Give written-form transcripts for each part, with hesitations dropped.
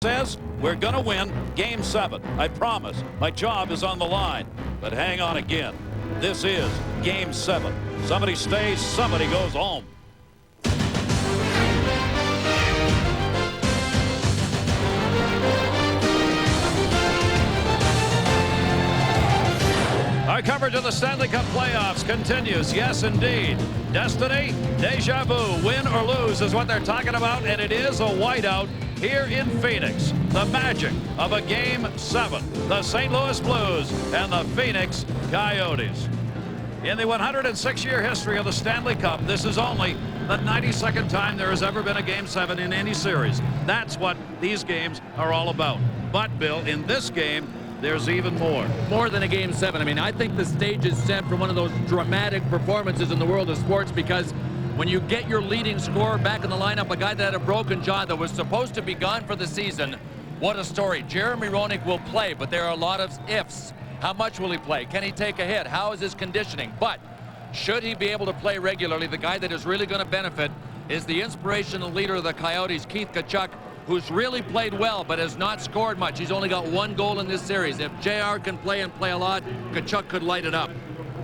Says we're going to win Game 7. I promise. My job is on the line. But hang on again. This is Game 7. Somebody stays, somebody goes home. Our coverage of the Stanley Cup playoffs continues. Yes, indeed. Destiny, deja vu, win or lose is what they're talking about, and it is a whiteout here in Phoenix. The magic of a Game 7. The St. Louis Blues and the Phoenix Coyotes. In the 106-year history of the Stanley Cup, this is only the 92nd time there has ever been a Game 7 in any series. That's what these games are all about. But, Bill, in this game, there's even more. More than a Game 7. I mean, I think the stage is set for one of those dramatic performances in the world of sports, because when you get your leading scorer back in the lineup, a guy that had a broken jaw that was supposed to be gone for the season, what a story. Jeremy Roenick will play, but there are a lot of ifs. How much will he play? Can he take a hit? How is his conditioning? But should he be able to play regularly, the guy that is really going to benefit is the inspirational leader of the Coyotes, Keith Tkachuk, who's really played well but has not scored much. He's only got one goal in this series. If JR can play and play a lot, Tkachuk could light it up.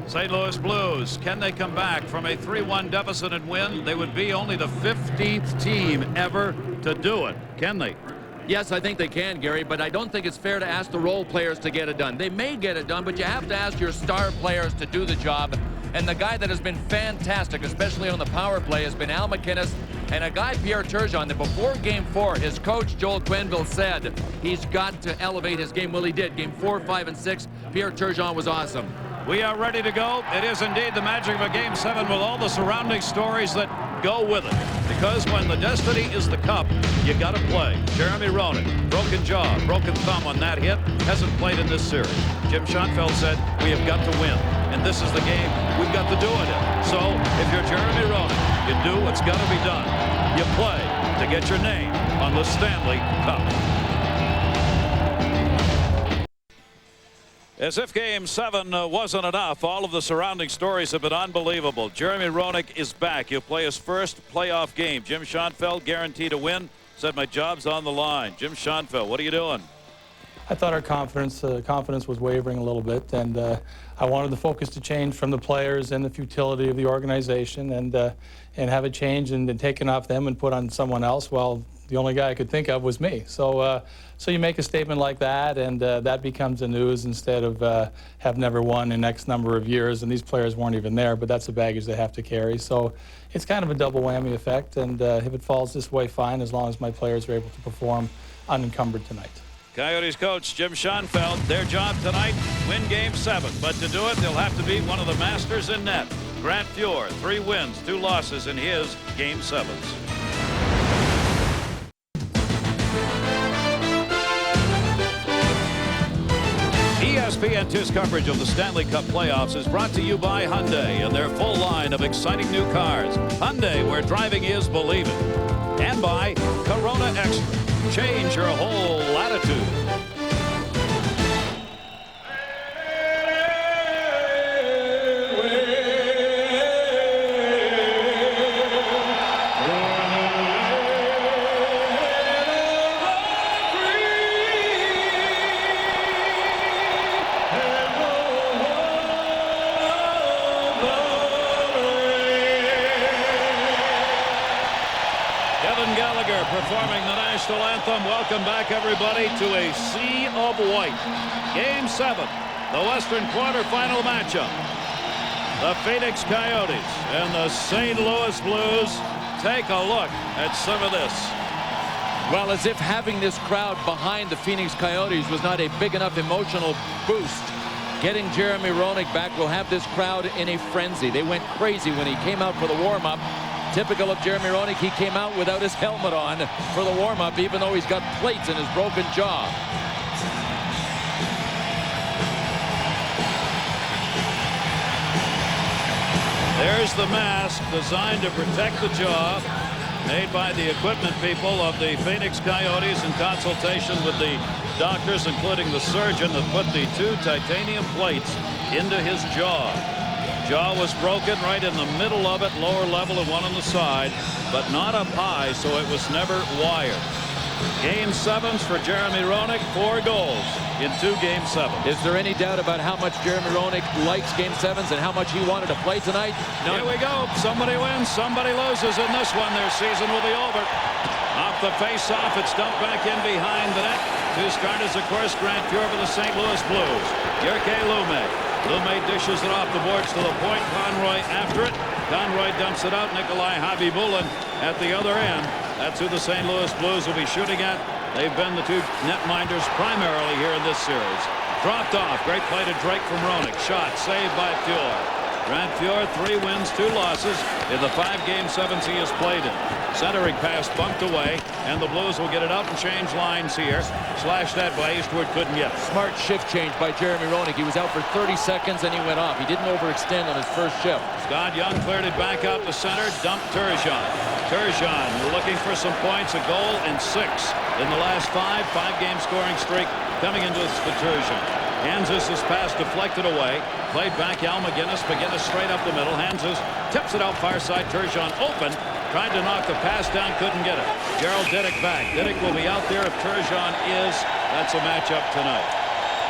St. Louis Blues, can they come back from a 3-1 deficit and win? They would be only the 15th team ever to do it. Can they? Yes, I think they can, Gary, but I don't think it's fair to ask the role players to get it done. They may get it done, but you have to ask your star players to do the job. And the guy that has been fantastic, especially on the power play, has been Al MacInnis, and a guy, Pierre Turgeon, that before Game 4, his coach, Joel Quenneville, said he's got to elevate his game. Well, he did. Game 4, 5, and 6, Pierre Turgeon was awesome. We are ready to go. It is indeed the magic of a Game 7 with all the surrounding stories that go with it. Because when the destiny is the cup, you got to play. Jeremy Roenick, broken jaw, broken thumb on that hit, hasn't played in this series. Jim Schoenfeld said, we have got to win. And this is the game we've got to do it in. So if you're Jeremy Roenick, you do what's got to be done. You play to get your name on the Stanley Cup. As if Game 7 wasn't enough, all of the surrounding stories have been unbelievable. Jeremy Roenick is back. He'll play his first playoff game. Jim Schoenfeld, guaranteed to win, said my job's on the line. Jim Schoenfeld, what are you doing? I thought our confidence was wavering a little bit, and I wanted the focus to change from the players and the futility of the organization, and have it change and taken off them and put on someone else. Well, the only guy I could think of was me. So you make a statement like that, and that becomes the news instead of have never won in X number of years, and these players weren't even there, but that's the baggage they have to carry. So it's kind of a double whammy effect, and if it falls this way, fine, as long as my players are able to perform unencumbered tonight. Coyotes coach Jim Schoenfeld, their job tonight, win Game 7. But to do it, they'll have to beat one of the masters in net. Grant Fuhr, 3 wins, 2 losses in his Game 7s. ESPN2's coverage of the Stanley Cup playoffs is brought to you by Hyundai and their full line of exciting new cars. Hyundai, where driving is believing. And by Corona Extra. Change your whole latitude. Performing the national anthem. Welcome back, everybody, to a sea of white. Game 7, the Western quarterfinal matchup. The Phoenix Coyotes and the St. Louis Blues. Take a look at some of this. Well, as if having this crowd behind the Phoenix Coyotes was not a big enough emotional boost. Getting Jeremy Roenick back will have this crowd in a frenzy. They went crazy when he came out for the warm-up. Typical of Jeremy Roenick, he came out without his helmet on for the warm-up, even though he's got plates in his broken jaw. There's the mask designed to protect the jaw, made by the equipment people of the Phoenix Coyotes in consultation with the doctors, including the surgeon that put the 2 titanium plates into his jaw. Jaw was broken right in the middle of it, lower level, and one on the side, but not up high, so it was never wired. Game 7s for Jeremy Roenick, 4 goals in 2 Game 7s. Is there any doubt about how much Jeremy Roenick likes Game 7s and how much he wanted to play tonight? Here we go. Somebody wins, somebody loses in this one. Their season will be over. Off the face-off, it's dumped back in behind the net. 2 starters, of course, Grant Fuhr for the St. Louis Blues. Jyrki Lume. Lume dishes it off the boards to the point. Conroy after it. Conroy dumps it out. Nikolai Khabibulin at the other end. That's who the St. Louis Blues will be shooting at. They've been the 2 netminders primarily here in this series. Dropped off. Great play to Drake from Roenick. Shot saved by Fuhr. Grant Fuhr, 3 wins, 2 losses in the 5 Game 7s he has played in. Centering pass bumped away, and the Blues will get it out and change lines here. Slashed that by Eastwood, couldn't get it. Smart shift change by Jeremy Roenick. He was out for 30 seconds and he went off. He didn't overextend on his first shift. Scott Young cleared it back out to center, dumped Turgeon. Turgeon looking for some points, a goal and 6 in the last 5-game scoring streak coming into this for Turgeon. Hanzus' pass deflected away. Played back Al McGinnis. McGinnis straight up the middle. Hanzus tips it out far side. Turgeon open. Tried to knock the pass down. Couldn't get it. Gerald Diddick back. Diddick will be out there if Turgeon is. That's a matchup tonight.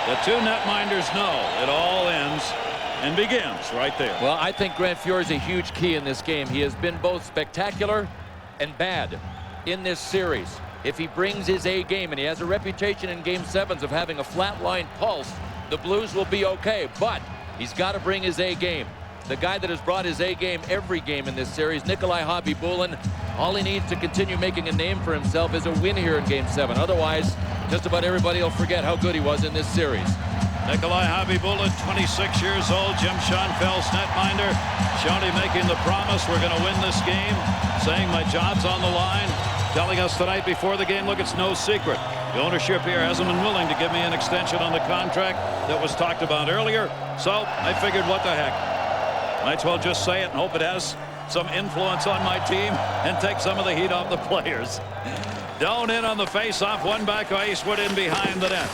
The 2 netminders know it all ends and begins right there. Well, I think Grant Fuhr is a huge key in this game. He has been both spectacular and bad in this series. If he brings his A game, and he has a reputation in Game 7s of having a flatline pulse, the Blues will be okay. But he's got to bring his A game. The guy that has brought his A game every game in this series, Nikolai Khabibulin, all he needs to continue making a name for himself is a win here in Game 7. Otherwise, just about everybody will forget how good he was in this series. Nikolai Khabibulin, 26 years old. Jim Schoenfeld's netminder. Shoney making the promise, we're going to win this game, saying my job's on the line. Telling us tonight before the game, look, it's no secret. The ownership here hasn't been willing to give me an extension on the contract that was talked about earlier. So I figured, what the heck? Might as well just say it and hope it has some influence on my team and take some of the heat off the players. Down in on the face-off, one back by Eastwood in behind the net.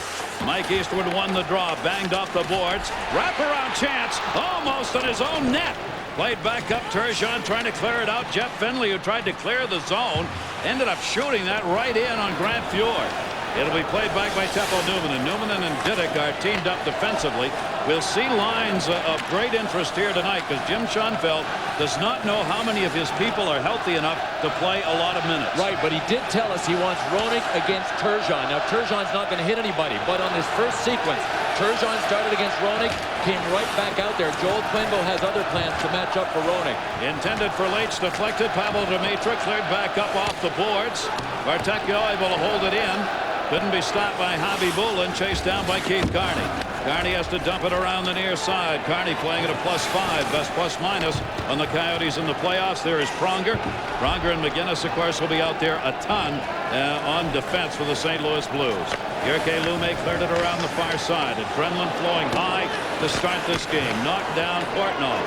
Mike Eastwood won the draw, banged off the boards. Wraparound chance, almost on his own net. Played back up, Turgeon trying to clear it out. Jeff Finley, who tried to clear the zone, ended up shooting that right in on Grant Fuhr. It'll be played back by Teppo Numminen and Diddick are teamed up defensively. We'll see lines of great interest here tonight because Jim Schoenfeld does not know how many of his people are healthy enough to play a lot of minutes. Right, but he did tell us he wants Roenick against Turgeon. Now, Turgeon's not going to hit anybody, but on this first sequence, Turgeon started against Roenick, came right back out there. Joel Quenneville has other plans to match up for Roenick. Intended for Leitch, deflected. Pavel Demitra cleared back up off the boards. Bartekio able to hold it in. Couldn't be stopped by Khabibulin, chased down by Keith Carney. Carney has to dump it around the near side. Carney playing at a +5, best +- on the Coyotes in the playoffs. There is Pronger. Pronger and McGinnis, of course, will be out there a ton on defense for the St. Louis Blues. Jyrki Lume cleared it around the far side. Adrenaline flowing high to start this game. Knocked down Portnoy.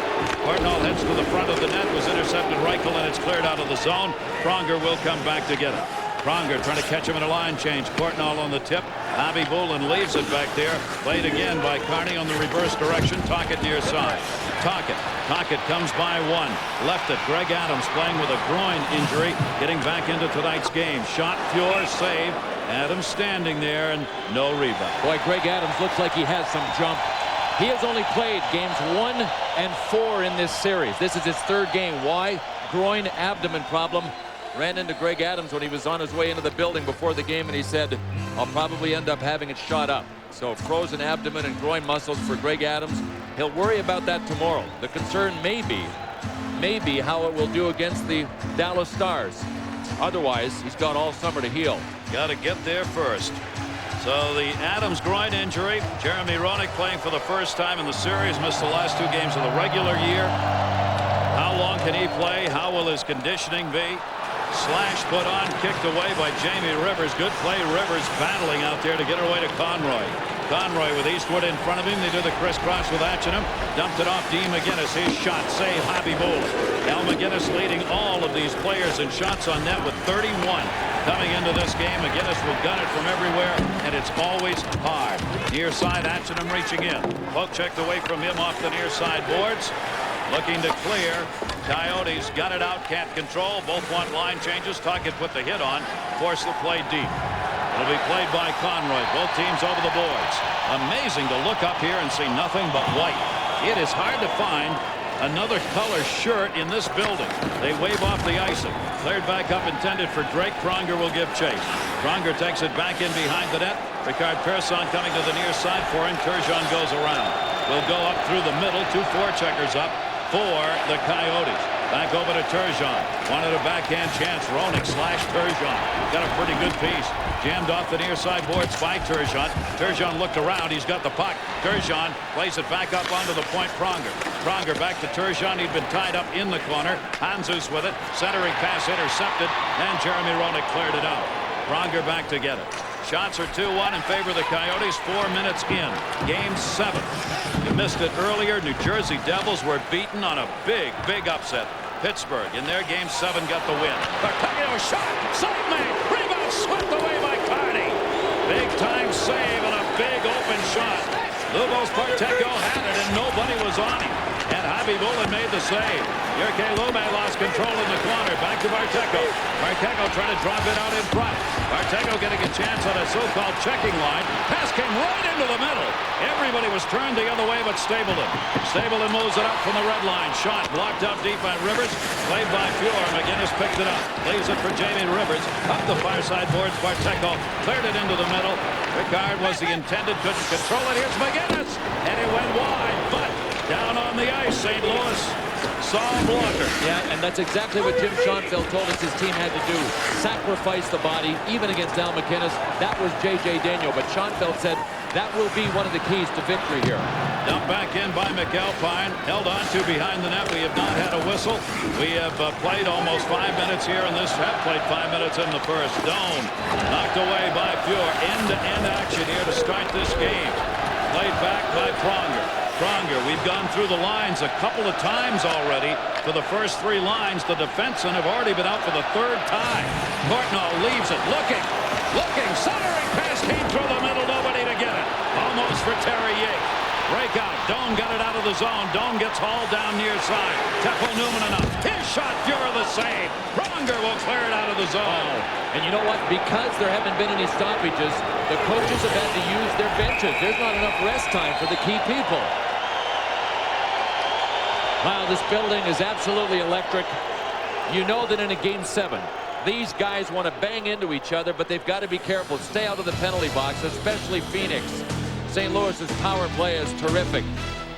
Portnoy heads to the front of the net, was intercepted Reichel, and it's cleared out of the zone. Pronger will come back to get it. Pronger trying to catch him in a line change. Portnoy on the tip. Khabibulin leaves it back there. Played again by Carney on the reverse direction. Tocchet near side. Tocchet comes by one. Left it. Greg Adams playing with a groin injury. Getting back into tonight's game. Shot, Fuhr, save. Adams standing there and no rebound. Boy, Greg Adams looks like he has some jump. He has only played games 1 and 4 in this series. This is his 3rd game. Why? Groin abdomen problem. Ran into Greg Adams when he was on his way into the building before the game, and he said, I'll probably end up having it shot up. So frozen abdomen and groin muscles for Greg Adams. He'll worry about that tomorrow. The concern may be how it will do against the Dallas Stars. Otherwise, he's got all summer to heal. Got to get there first. So the Adams groin injury. Jeremy Roenick playing for the first time in the series. Missed the last 2 games of the regular year. How long can he play? How will his conditioning be? Slash put on, kicked away by Jamie Rivers. Good play. Rivers battling out there to get her way to Conroy. Conroy with Eastwood in front of him. They do the crisscross with Atchinham. Dumped it off Dean McGinnis. His shot save Khabibulin. Al McGinnis leading all of these players in shots on net with 31 coming into this game. McGinnis will gun it from everywhere, and it's always hard. Near side, Atchinham reaching in. Poke checked away from him off the near side boards. looking to clear. Coyotes got it out, can't control. Both want line changes. Tuckett put the hit on, forced the play deep. It'll be played by Conroy. Both teams over the boards. Amazing to look up here and see nothing but white. It is hard to find another color shirt in this building. They wave off the icing. Cleared back up, intended for Drake. Pronger will give chase. Pronger takes it back in behind the net. Ricard Persson coming to the near side for him. Turgeon goes around. Will go up through the middle. 2 forecheckers up for the Coyotes. Back over to Turgeon. Wanted a backhand chance. Roenick slashed Turgeon. Got a pretty good piece. Jammed off the near side boards by Turgeon. Turgeon looked around. He's got the puck. Turgeon plays it back up onto the point. Pronger. Pronger back to Turgeon. He'd been tied up in the corner. Hanzus with it. Centering pass intercepted. And Jeremy Roenick cleared it out. Pronger back together. Shots are 2-1 in favor of the Coyotes. 4 minutes in. Game 7. You missed it earlier. New Jersey Devils were beaten on a big upset. Pittsburgh in their Game 7 got the win. Bartego shot. Save made. Rebound swept away by Carney. Big time save and a big open shot. Lubos Bartego had it and nobody was on him. And Javi Bullen made the save. Jyrki Lube lost control in the corner. Back to Bartego. Bartego trying to drop it out in front. Bartego getting a chance on a so-called checking line. Pass came right into the middle. Everybody was turned the other way but Stapleton. Stapleton moves it up from the red line. Shot blocked up deep by Rivers. Played by Fuhr. McGinnis picked it up. Leaves it for Jamie Rivers. Up the far side boards. Bartego cleared it into the middle. Ricard was the intended. Couldn't control it. Here's McGinnis. And it went wide. But down on the ice, St. Louis saw a blocker. Yeah, and that's exactly what Jim Schoenfeld told us his team had to do. Sacrifice the body, even against Al McInnes. That was J.J. Daniel, but Schoenfeld said that will be one of the keys to victory here. Dumped back in by McAlpine. Held on to behind the net. We have not had a whistle. We have played almost 5 minutes here, and this have played 5 minutes in the first. Doan knocked away by Fuhr. End-to-end action here to start this game. Played back by Pronger. Pronger, we've gone through the lines a couple of times already. For the first 3 lines, the defensemen have already been out for the 3rd time. Courtnall leaves it, looking, centering pass came through the middle, nobody to get it. Almost for Terry Yates. Breakout, Doan got it out of the zone. Doan gets hauled down near side. Tefo Newman enough. His shot, Fuhr the save. Pronger will clear it out of the zone. And you know what? Because there haven't been any stoppages, the coaches have had to use their benches. There's not enough rest time for the key people. Wow, this building is absolutely electric. You know that in a Game 7, these guys want to bang into each other, but they've got to be careful. Stay out of the penalty box, especially Phoenix. St. Louis's power play is terrific.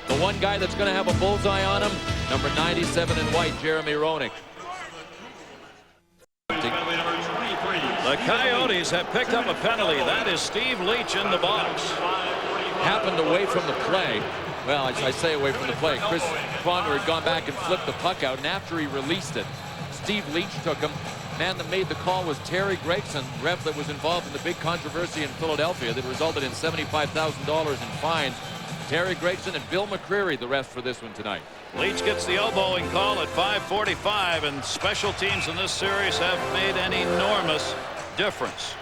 The one guy that's going to have a bullseye on him, number 97 in white, Jeremy Roenick. The Coyotes have picked up a penalty. That is Steve Leach in the box. Happened away from the play. Well, I say away from the play. Chris Pronger had gone back and flipped the puck out, and after he released it, Steve Leach took him. Man that made the call was Terry Gregson, ref that was involved in the big controversy in Philadelphia that resulted in $75,000 in fines. Terry Gregson and Bill McCreary, the refs for this one tonight. Leach gets the elbowing call at 5:45, and special teams in this series have made an enormous difference.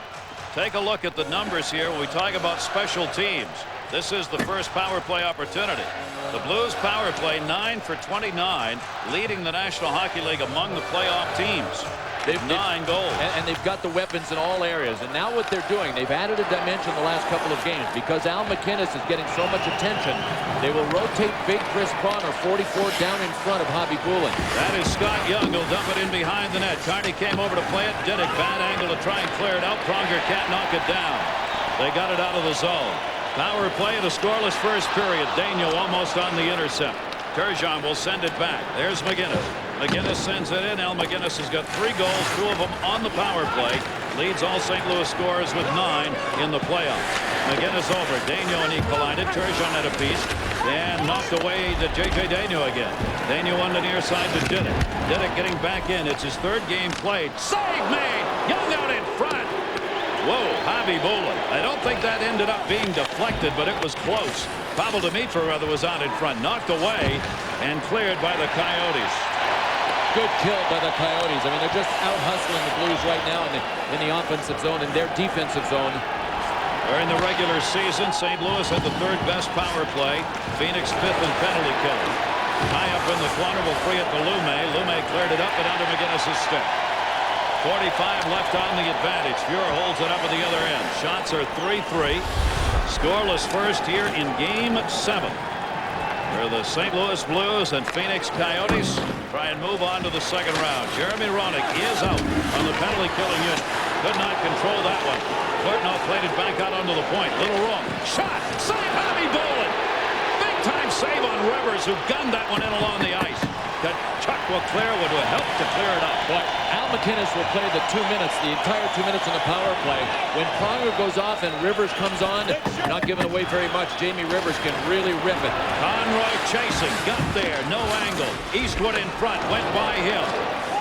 Take a look at the numbers here when we talk about special teams. This is the first power play opportunity. The Blues power play 9 for 29, leading the National Hockey League among the playoff teams. They've 9 goals. And they've got the weapons in all areas. And now what they're doing, they've added a dimension the last couple of games. Because Al McInnes is getting so much attention, they will rotate big Chris Pronger 44 down in front of Javi Bullen. That is Scott Young. He'll dump it in behind the net. Carney came over to play it. Did it. Bad angle to try and clear it out. Pronger can't knock it down. They got it out of the zone. Power play in a scoreless first period. Daniel almost on the intercept. Turgeon will send it back. There's McGinnis. McGinnis sends it in. Al McGinnis has got 3 goals, 2 of them on the power play. Leads all St. Louis scorers with 9 in the playoffs. McGinnis over. Daniel and he collided. Turgeon had a piece. And knocked away to J.J. Daniel again. Daniel on the near side to Diddick. Diddick getting back in. It's his 3rd game played. Save made. Young out in front. Whoa, Javi Bullen. I don't think that ended up being deflected, but it was close. Pavel Demitra, rather, was out in front. Knocked away and cleared by the Coyotes. Good kill by the Coyotes. I mean, they're just out-hustling the Blues right now in the offensive zone, in their defensive zone. During the regular season, St. Louis had the 3rd best power play. Phoenix 5th in penalty killing. High up in the corner will free it to Lume. Lume cleared it up and under McGinnis's stick. 45 left on the advantage. Fuhrer holds it up at the other end. Shots are 3-3. Scoreless first here in Game 7. Where the St. Louis Blues and Phoenix Coyotes try and move on to the second round. Jeremy Roenick is out on the penalty killing unit. Could not control that one. Courtnall played it back out onto the point. Little room. Shot. Save Bobby Bolin. Big time save on Rivers, who gunned that one in along the ice. Chuck will clear, would help to clear it up. But Al MacInnis will play the 2 minutes, the entire 2 minutes on the power play. When Pronger goes off and Rivers comes on, not giving away very much. Jamie Rivers can really rip it. Conroy chasing, got there, no angle. Eastwood in front, went by him.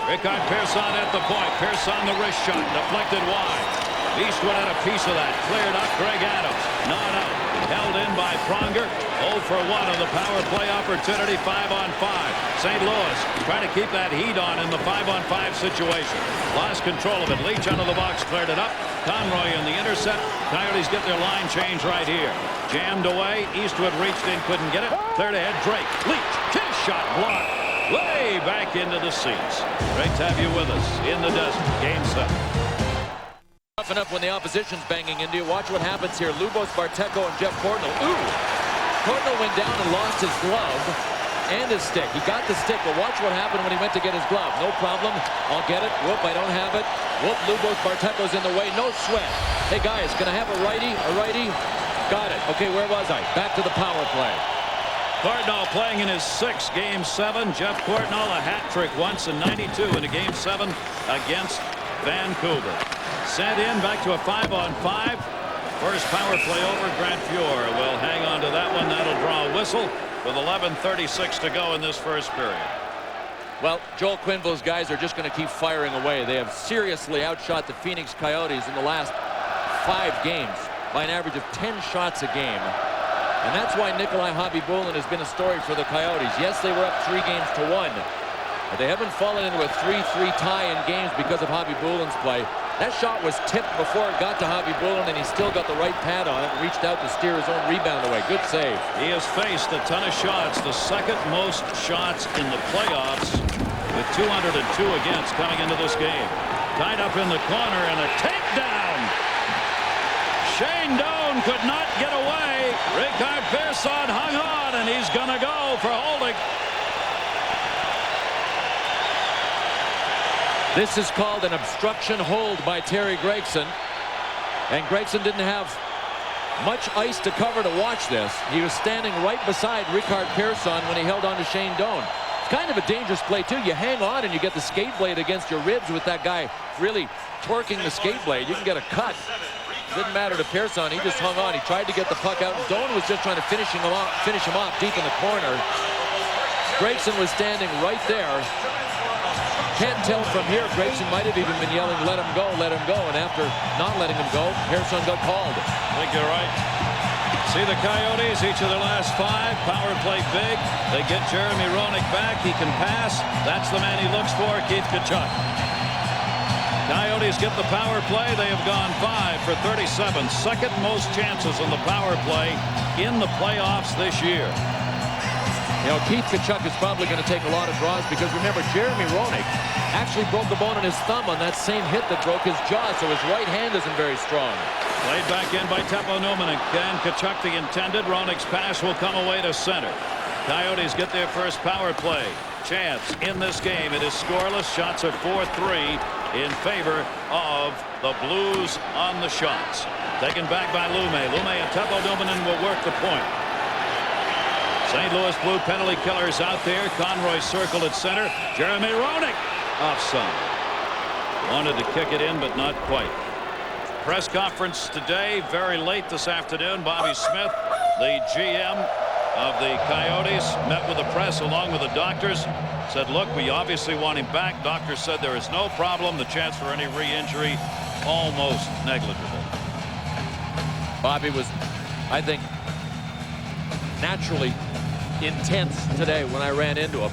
Rickard Persson at the point. Persson the wrist shot, deflected wide. Eastwood had a piece of that, cleared up. Greg Adams, not out. Held in by Pronger. 0 for 1 on the power play opportunity. 5-on-5. St. Louis trying to keep that heat on in the 5-on-5 situation. Lost control of it. Leach under the box, cleared it up. Conroy in the intercept. Coyotes get their line change right here. Jammed away. Eastwood reached in, couldn't get it. Cleared ahead. Drake. Leach. Kiss shot blocked. Way back into the seats. Great to have you with us in the desert. Game 7. Tough enough when the opposition's banging into you. Watch what happens here. Lubos, Barteko, and Jeff Courtnall. Ooh! Courtnall went down and lost his glove and his stick. He got the stick, but watch what happened when he went to get his glove. No problem. I'll get it. Whoop, I don't have it. Whoop, Lubos, Barteko's in the way. No sweat. Hey, guys, can I have a righty? A righty? Got it. Okay, where was I? Back to the power play. Courtnall playing in his 6th Game 7. Jeff Courtnall a hat trick once in '92 in a Game 7 against Vancouver. Sent in back to a 5-on-5. First power play over. Grant Fuhrer will hang on to that one. That'll draw a whistle with 11:36 to go in this first period. Well, Joel Quenneville's guys are just going to keep firing away. They have seriously outshot the Phoenix Coyotes in the last 5 games by an average of 10 shots a game. And that's why Nikolai Khabibulin has been a story for the Coyotes. Yes, they were up 3-1, but they haven't fallen into a 3-3 tie in games because of Khabibulin's play. That shot was tipped before it got to Khabibulin, and he still got the right pad on it and reached out to steer his own rebound away. Good save. He has faced a ton of shots, the second most shots in the playoffs, with 202 against coming into this game. Tied up in the corner and a takedown. Shane Doan could not get away. Rickard Persson hung on, and he's going to go for holding. This is called an obstruction hold by Terry Gregson. And Gregson didn't have much ice to cover to watch this. He was standing right beside Rickard Persson when he held on to Shane Doan. It's kind of a dangerous play, too. You hang on and you get the skate blade against your ribs with that guy really torquing the skate blade. You can get a cut. Didn't matter to Persson. He just hung on. He tried to get the puck out. Doan was just trying to finish him off deep in the corner. Gregson was standing right there. Can't tell from here. Gregson might have even been yelling, let him go, let him go. And after not letting him go, Persson got called. I think you're right. See the Coyotes, each of their last 5. Power play big. They get Jeremy Roenick back. He can pass. That's the man he looks for, Keith Tkachuk. Coyotes get the power play. They have gone 5 for 37. Second most chances on the power play in the playoffs this year. You know, Keith Tkachuk is probably going to take a lot of draws because, remember, Jeremy Roenick actually broke the bone in his thumb on that same hit that broke his jaw, so his right hand isn't very strong. Played back in by Teppo Numminen. Again, Tkachuk the intended. Roenick's pass will come away to center. Coyotes get their first power play chance in this game. It is scoreless. Shots are 4-3 in favor of the Blues on the shots. Taken back by Lume. Lume and Teppo Numminen will work the point. St. Louis Blue penalty killers out there. Conroy circled at center. Jeremy Roenick offside. Wanted to kick it in, but not quite. Press conference today, very late this afternoon. Bobby Smith, the GM of the Coyotes, met with the press along with the doctors. Said, look, we obviously want him back. Doctor said there is no problem. The chance for any re-injury, almost negligible. Bobby was, I think, naturally intense today when I ran into him.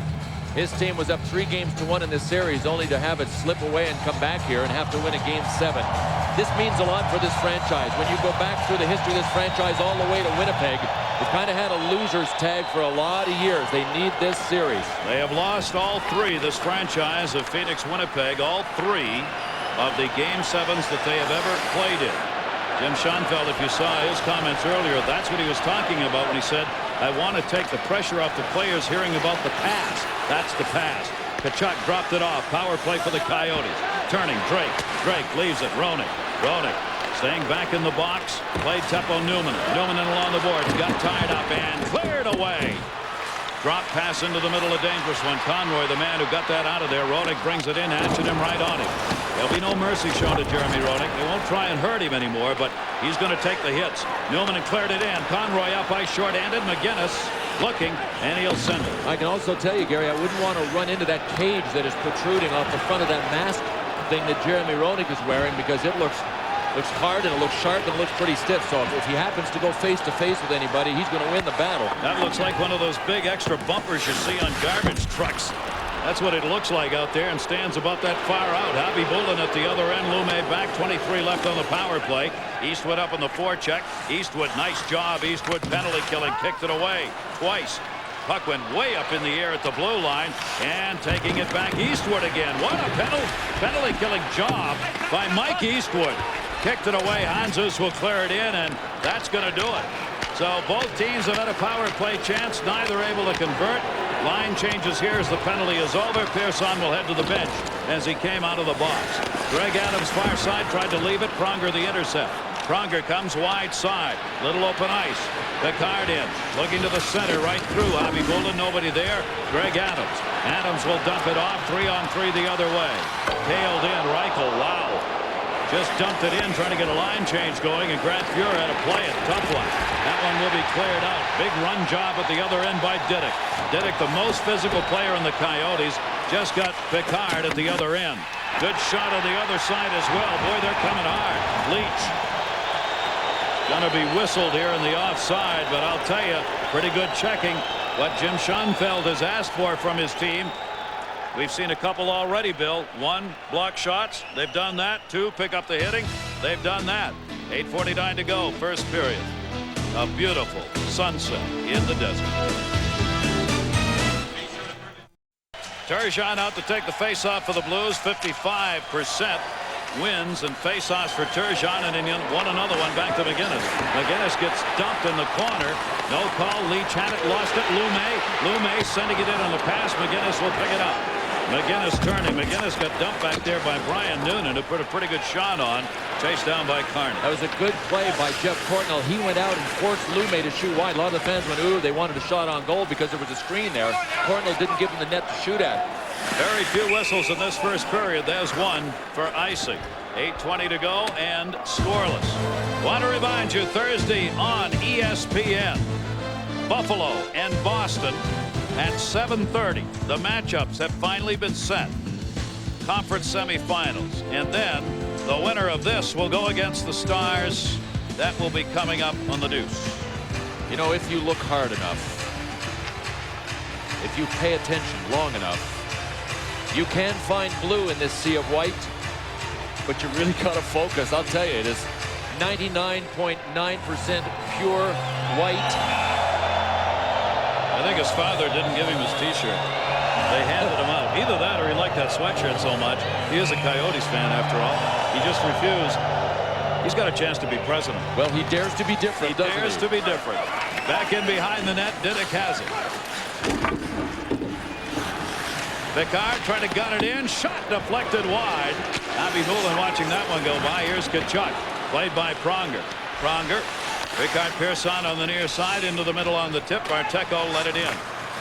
His team was up 3-1 in this series, only to have it slip away and come back here and have to win a Game 7. this means a lot for this franchise. When you go back through the history of this franchise all the way to Winnipeg, they've kind of had a loser's tag for a lot of years. They need this series. They have lost all three, this franchise of Phoenix-Winnipeg, all three of the Game 7s that they have ever played in. Jim Schoenfeld, if you saw his comments earlier, that's what he was talking about when he said, I want to take the pressure off the players hearing about the pass. That's the pass. Tkachuk dropped it off. Power play for the Coyotes. Turning, Drake. Drake leaves it. Roenick. Roenick staying back in the box. Played Teppo Newman. Newman along the boards. Got tied up and cleared away. Drop pass into the middle, a dangerous one. Conroy, the man who got that out of there. Roenick brings it in, hatching him right on him. There'll be no mercy shown to Jeremy Roenick. They won't try and hurt him anymore, but he's going to take the hits. Newman cleared it in. Conroy up ice short-handed. McGinnis looking, and he'll send it. I can also tell you, Gary, I wouldn't want to run into that cage that is protruding off the front of that mask thing that Jeremy Roenick is wearing, because it looks hard and it looks sharp and it looks pretty stiff. So if he happens to go face to face with anybody, he's going to win the battle. That looks like one of those big extra bumpers you see on garbage trucks. That's what it looks like out there, and stands about that far out. Hoppy Bullen at the other end. Lume back. 23 left on the power play. Eastwood up on the forecheck. Eastwood, nice job. Eastwood penalty killing. Kicked it away twice. Puck went way up in the air at the blue line, and taking it back. Eastwood again. What a penalty killing job by Mike Eastwood. Kicked it away. Hanzus will clear it in, and that's going to do it. So both teams have had a power play chance. Neither able to convert. Line changes here as the penalty is over. Pearson will head to the bench as he came out of the box. Greg Adams far side tried to leave it. Pronger the intercept. Pronger comes wide side. Little open ice. Picard in. Looking to the center right through. Hoppy Bullen, nobody there. Greg Adams. Adams will dump it off. 3-on-3 the other way. Tailed in. Reichel. Wow. Just dumped it in, trying to get a line change going, and Grant Fuhr had to play it. Tough one. That one will be cleared out. Big run job at the other end by Diddick. Diddick, the most physical player in the Coyotes, just got Picard at the other end. Good shot on the other side as well. Boy, they're coming hard. Leach. Gonna be whistled here in the offside, but I'll tell you, pretty good checking. What Jim Schoenfeld has asked for from his team. We've seen a couple already, Bill. 1, block shots. They've done that. 2, pick up the hitting. They've done that. 8:49 to go, first period. A beautiful sunset in the desert. Turgeon out to take the face-off for the Blues. 55% wins and face-offs for Turgeon, and he won another one back to McGinnis. McGinnis gets dumped in the corner. No call. Leach had it, lost it. Lume sending it in on the pass. McGinnis will pick it up. McGinnis turning. McGinnis got dumped back there by Brian Noonan, who put a pretty good shot on. Chased down by Carney. That was a good play by Jeff Courtnall. He went out and forced Lume to shoot wide. A lot of the fans went, ooh, they wanted a shot on goal because there was a screen there. Courtnall didn't give him the net to shoot at. Very few whistles in this first period. There's one for icing. 8:20 to go and scoreless. Want to remind you, Thursday on ESPN, Buffalo and Boston at 7:30. The matchups have finally been set. Conference semifinals. And then the winner of this will go against the Stars. That will be coming up on the Deuce. You know, if you look hard enough, if you pay attention long enough, you can find blue in this sea of white, but you really got to focus. I'll tell you, it is 99.9% pure white. I think his father didn't give him his t-shirt. They handed him out. Either that or he liked that sweatshirt so much. He is a Coyotes fan after all. He just refused. He's got a chance to be president. Well, he dares to be different, doesn't he? Dares to be different. Back in behind the net, Diddick has it. Picard trying to gun it in. Shot deflected wide. Abby Newland watching that one go by. Here's Tkachuk. Played by Pronger. Pronger. Ricard Pearson on the near side into the middle on the tip. Marteco let it in.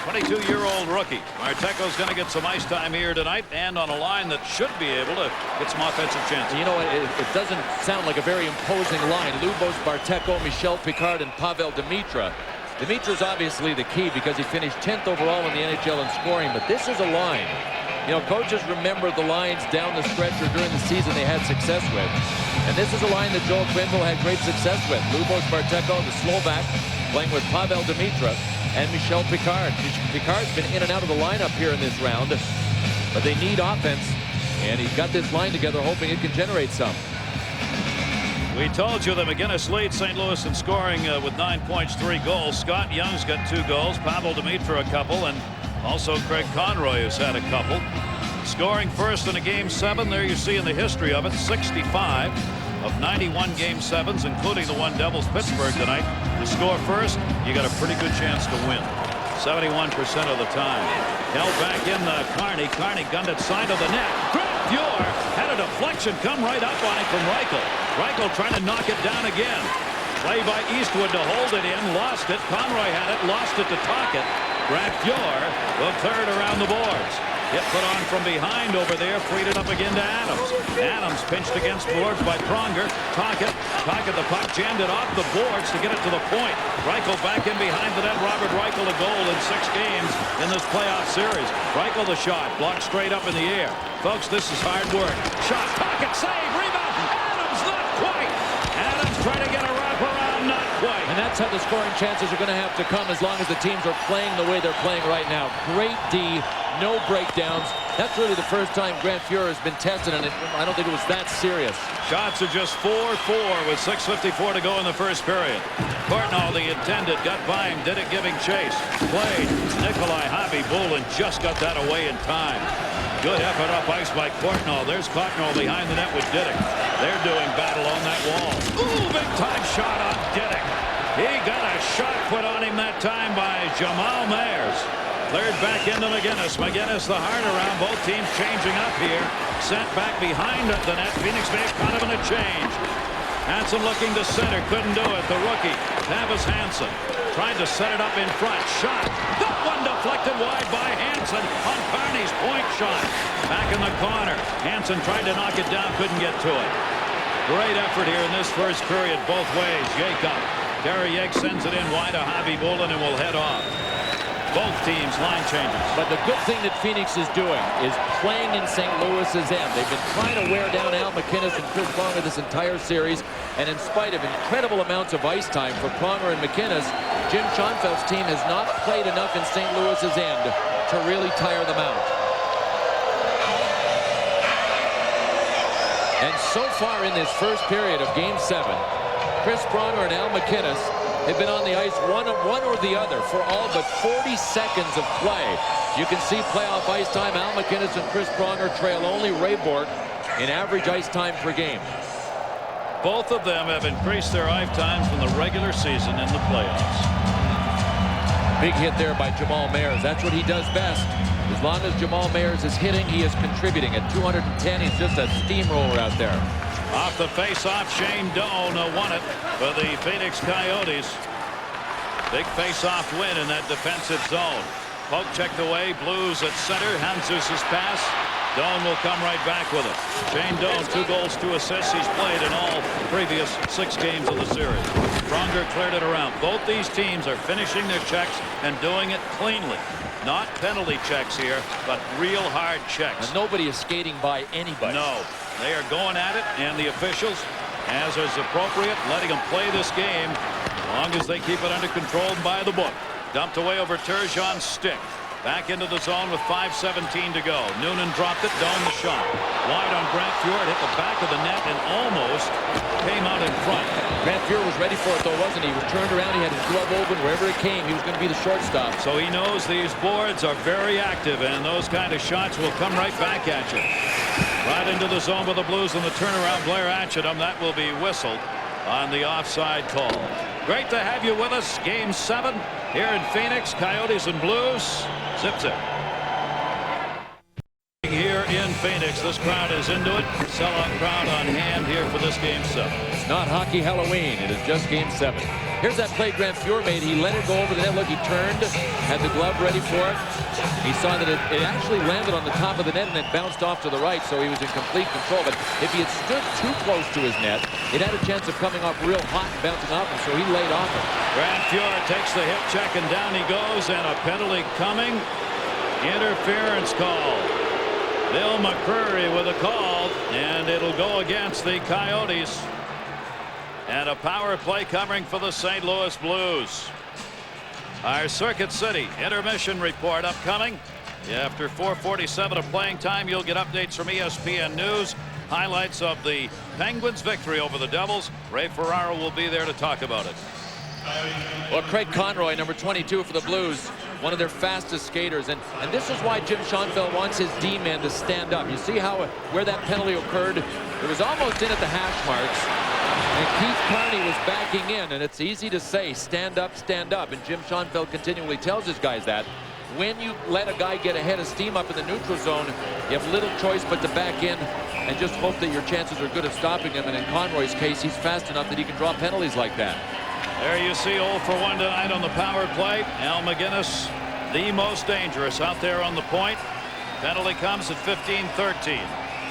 22-year-old rookie. Marteco's going to get some ice time here tonight, and on a line that should be able to get some offensive chances. You know, it doesn't sound like a very imposing line. Lubos, Marteco, Michel Picard, and Pavel Demitra. Dimitra's obviously the key because he finished 10th overall in the NHL in scoring, but this is a line. You know, coaches remember the lines down the stretch or during the season they had success with. And this is a line that Joel Quenneville had great success with. Lubos Marteco, the Slovak, playing with Pavel Demitra and Michel Picard. Picard's been in and out of the lineup here in this round, but they need offense, and he's got this line together hoping it can generate some. We told you that McGinnis leads St. Louis in scoring with 9 points, 3 goals. Scott Young's got 2 goals. Pavel Demitra a couple, and also Craig Conroy has had a couple. Scoring first in a Game 7. There you see in the history of it, 65 of 91 Game 7s, including the one Devils Pittsburgh tonight. To score first, you got a pretty good chance to win. 71% of the time. Held back in Carney. Carney gunned it side of the net. Fuhr had a deflection come right up on him from Reichel. Reichel trying to knock it down again. Play by Eastwood to hold it in. Lost it. Conroy had it. Lost it to Tocchet. Grant Fuhr will third around the boards. Hit put on from behind over there. Freed it up again to Adams. Adams pinched against boards by Pronger. Tocchet. Tocchet the puck jammed it off the boards to get it to the point. Reichel back in behind the net. Robert Reichel a goal in 6 games in this playoff series. Reichel the shot. Blocked straight up in the air. Folks, this is hard work. Shot. Tocchet save. Rebound. Adams not quite. Adams trying to get a wraparound. Not quite. And that's how the scoring chances are going to have to come as long as the teams are playing the way they're playing right now. Great D. No breakdowns. That's really the first time Grant Fuhr has been tested, and I don't think it was that serious. Shots are just 4-4 with 6:54 to go in the first period. Courtnall, the intended, got by him, did it giving chase. Played. Nikolai Khabibulin just got that away in time. Good effort up ice by Courtnall. There's Courtnall behind the net with Diddick. They're doing battle on that wall. Ooh, big time shot on Diddick. He got a shot put on him that time by Jamal Mayers. Cleared back into McGinnis. McGinnis the hard around. Both teams changing up here. Sent back behind the net. Phoenix made kind of in a change. Hansen looking to center. Couldn't do it. The rookie, Tavis Hansen, tried to set it up in front. Shot. That one deflected wide by Hansen on Carney's point shot. Back in the corner. Hansen tried to knock it down. Couldn't get to it. Great effort here in this first period both ways. Jacob. Gary Yegg sends it in wide to Khabibulin and will head off. Both teams line changes. But the good thing that Phoenix is doing is playing in St. Louis's end. They've been trying to wear down Al MacInnis and Chris Pronger this entire series, and in spite of incredible amounts of ice time for Pronger and MacInnis, Jim Schoenfeld's team has not played enough in St. Louis's end to really tire them out. And so far in this first period of Game 7, Chris Pronger and Al MacInnis have been on the ice one or the other for all but 40 seconds of play. You can see playoff ice time. Al MacInnis and Chris Pronger trail only Ray Bourque in average ice time per game. Both of them have increased their ice times from the regular season in the playoffs. Big hit there by Jamal Mayers. That's what he does best. As long as Jamal Mayers is hitting, he is contributing. At 210, he's just a steamroller out there. Off the face-off, Shane Doan won it for the Phoenix Coyotes. Big face-off win in that defensive zone. Poke checked away. Blues at center. Jesus' pass. Doan will come right back with it. Shane Doan, 2 goals, 2 assists. He's played in all previous 6 games of the series. Pronger cleared it around. Both these teams are finishing their checks and doing it cleanly. Not penalty checks here, but real hard checks. And nobody is skating by anybody. No. They are going at it, and the officials, as is appropriate, letting them play this game as long as they keep it under control and by the book. Dumped away over Turgeon's stick. Back into the zone with 5:17 to go. Noonan dropped it. Doan the shot. Wide on Grant Fuhr. It hit the back of the net and almost came out in front. Grant Fuhr was ready for it, though, wasn't he? He was turned around. He had his glove open. Wherever it came, he was going to be the shortstop. So he knows these boards are very active, and those kind of shots will come right back at you. Right into the zone with the Blues, and the turnaround Blair Atchedham. That will be whistled on the offside call. Great to have you with us. Game 7 here in Phoenix. Coyotes and Blues. Zip zip. Here in Phoenix, this crowd is into it. Sellout crowd on hand here for this Game 7. It's not hockey Halloween. It is just Game 7. Here's that play Grant Fuhr made. He let it go over the net. Look, he turned, had the glove ready for it. He saw that it actually landed on the top of the net and then bounced off to the right, so he was in complete control. But if he had stood too close to his net, it had a chance of coming off real hot and bouncing off him, so he laid off it. Grant Fuhr takes the hip check, and down he goes, and a penalty coming. Interference call. Bill McCreary with a call, and it'll go against the Coyotes. And a power play coming for the St. Louis Blues. Our Circuit City intermission report upcoming. After 4:47 of playing time, you'll get updates from ESPN News. highlights of the Penguins' victory over the Devils. Ray Ferraro will be there to talk about it. Well, Craig Conroy, number 22 for the Blues, one of their fastest skaters, and this is why Jim Schoenfeld wants his D-men to stand up. You see where that penalty occurred? It was almost in at the hash marks, and Keith Carney was backing in, and it's easy to say stand up, and Jim Schoenfeld continually tells his guys that. When you let a guy get ahead of steam up in the neutral zone, you have little choice but to back in and just hope that your chances are good at stopping him. And in Conroy's case, he's fast enough that he can draw penalties like that. There you see 0 for 1 tonight on the power play. Al McGinnis, the most dangerous out there on the point. Penalty comes at 15-13.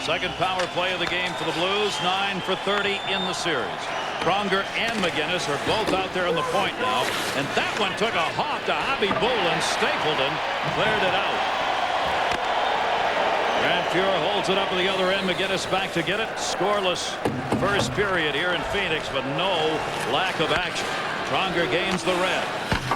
Second power play of the game for the Blues. 9 for 30 in the series. Pronger and McGinnis are both out there on the point now. And that one took a hop to Hobby Bullen. Stapleton cleared it out. Grant Fuhrer holds it up at the other end. McGinnis back to get it. Scoreless first period here in Phoenix, but no lack of action. Pronger gains the red.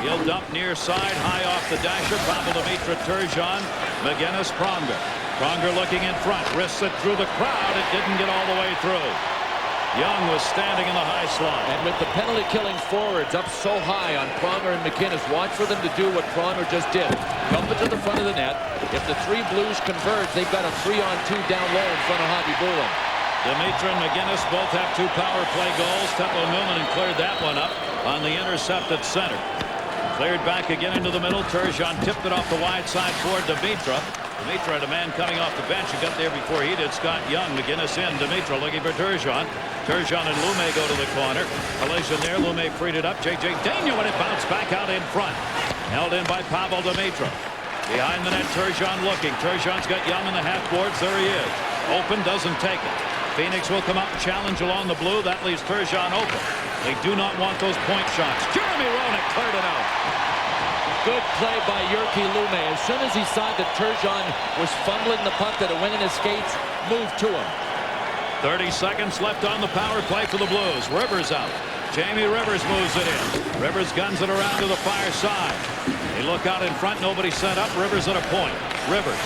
He'll dump near side, high off the dasher. Pavel Dimitra, Turgeon, McGinnis, Pronger. Pronger looking in front, wrists it through the crowd. It didn't get all the way through. Young was standing in the high slot. And with the penalty-killing forwards up so high on Pronger and McInnes, watch for them to do what Pronger just did. Dump it to the front of the net. If the three Blues converge, they've got a 3-on-2 down low in front of Hobby Bullen. Dimitra and McGinnis both have 2 power play goals. Teppo Newman cleared that one up on the intercept at center. Cleared back again into the middle. Turgeon tipped it off the wide side for Dimitra. Dimitra had a man coming off the bench. He got there before he did. Scott Young. McGinnis in. Dimitra looking for Turgeon. Turgeon and Lume go to the corner. Collision there. Lume freed it up. J.J. Daigneault, and it bounced back out in front. Held in by Pavel Dimitra. Behind the net, Turgeon looking. Turgeon's got Young in the half boards. There he is. Open, doesn't take it. Phoenix will come out and challenge along the blue. That leaves Turgeon open. They do not want those point shots. Jeremy Roenick cleared it out. Good play by Jyrki Lume. As soon as he saw that Turgeon was fumbling the puck, that it went in his skates, moved to him. 30 seconds left on the power play for the Blues. Rivers out. Jamie Rivers moves it in. Rivers guns it around to the far side. They look out in front. Nobody set up. Rivers at a point. Rivers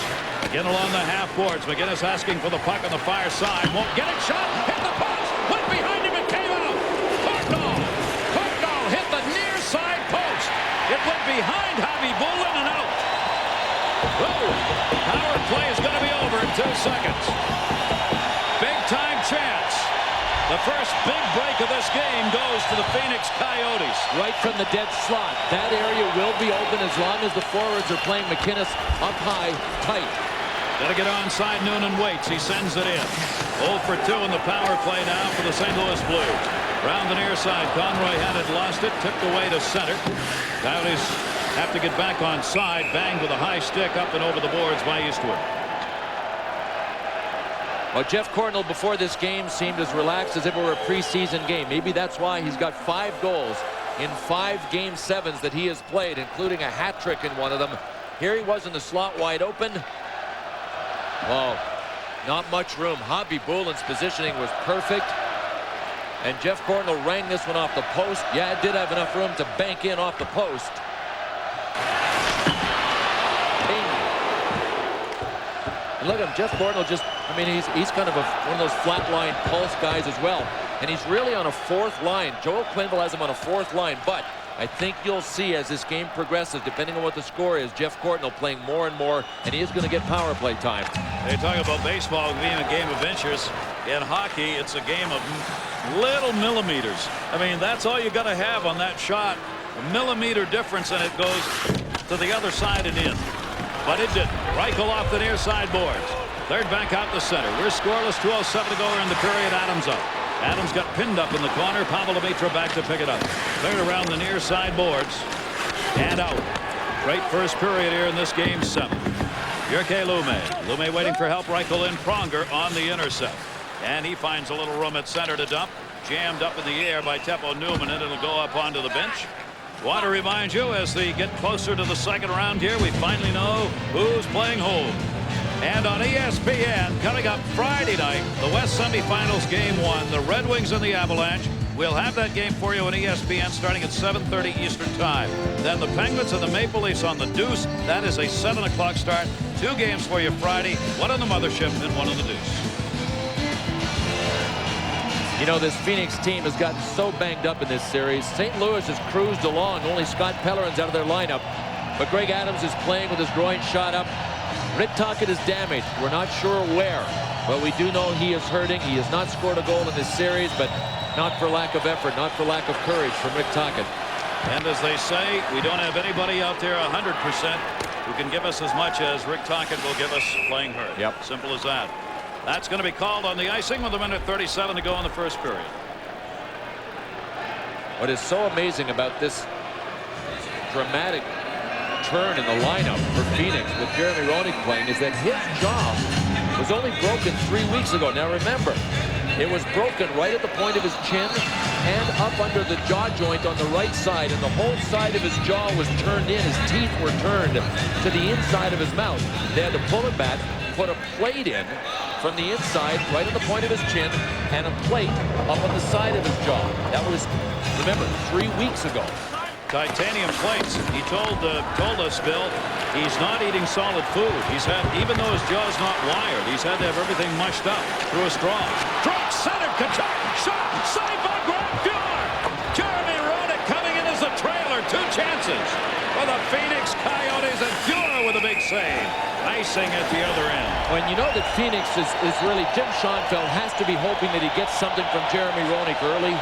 again along the half boards. McGinnis asking for the puck on the far side. Won't get it. Shot. Hit the post. Went behind him. It came out. Courtnall hit the near side post. It went behind Hobby Bullen and out. Whoa. Power play is going to be over in 2 seconds. Big time chance. The first big break of this game goes to the Phoenix Coyotes. Right from the dead slot. That area will be open as long as the forwards are playing McInnes up high, tight. Got to get onside. Noonan waits. He sends it in. 0 for 2 in the power play now for the St. Louis Blues. Round the near side. Conroy had it, lost it, tipped away to center. Coyotes have to get back on side. Banged with a high stick up and over the boards by Eastwood. Well, Jeff Courtnall before this game seemed as relaxed as if it were a preseason game. Maybe that's why he's got 5 goals in 5 Game 7s that he has played, including a hat trick in one of them. Here he was in the slot wide open. Well, not much room. Hobby Bullen's positioning was perfect. And Jeff Courtnall rang this one off the post. Yeah, it did have enough room to bank in off the post. And look at him, Jeff Courtnall just, I mean, he's kind of one of those flat line pulse guys as well. And he's really on a 4th line. Joel Quenneville has him on a 4th line, but I think you'll see as this game progresses, depending on what the score is, Jeff Courtnall playing more and more, and he is going to get power play time. They talk about baseball being a game of inches. In hockey, it's a game of little millimeters. I mean, that's all you got to have on that shot. A millimeter difference, and it goes to the other side and in. But it didn't. Reichel off the near side boards. Third back out the center. We're scoreless. 2:07 to go in the period. Adams up. Adams got pinned up in the corner. Pavel Dimitra back to pick it up. Cleared around the near side boards. And out. Great first period here in this game 7. Jyrki Lume. Lume waiting for help. Reichel in. Pronger on the intercept. And he finds a little room at center to dump. Jammed up in the air by Teppo Newman, and it'll go up onto the bench. Want to remind you, as they get closer to the second round here, we finally know who's playing home. And on ESPN, coming up Friday night, the West semifinals game 1, the Red Wings and the Avalanche. We'll have that game for you on ESPN starting at 7:30 Eastern Time. Then the Penguins and the Maple Leafs on the Deuce. That is a 7 o'clock start. 2 games for you Friday, one on the Mothership and one on the Deuce. You know, this Phoenix team has gotten so banged up in this series. St. Louis has cruised along. Only Scott Pellerin's out of their lineup. But Greg Adams is playing with his groin shot up. Rick Tocchet is damaged. We're not sure where. But we do know he is hurting. He has not scored a goal in this series, but not for lack of effort, not for lack of courage from Rick Tocchet. And as they say, we don't have anybody out there 100% who can give us as much as Rick Tocchet will give us playing hurt. Yep. Simple as that. That's going to be called on the icing with 1:37 to go in the first period. What is so amazing about this dramatic turn in the lineup for Phoenix with Jeremy Roenick playing is that his jaw was only broken 3 weeks ago. Now remember, it was broken right at the point of his chin and up under the jaw joint on the right side, and the whole side of his jaw was turned in. His teeth were turned to the inside of his mouth. They had to pull it back, put a plate in from the inside right at the point of his chin, and a plate up on the side of his jaw. That was, remember, 3 weeks ago. Titanium plates. He told us, Bill, he's not eating solid food. He's had, even though his jaw's not wired, he's had to have everything mushed up through a straw. Drop center, Kachuk, shot, saved by Grant Fuhr. Jeremy Roenick coming in as a trailer. 2 chances for the Phoenix Coyotes, and Fuhr with a big save. Icing at the other end. When you know that Phoenix is really, Jim Schoenfeld has to be hoping that he gets something from Jeremy Roenick early,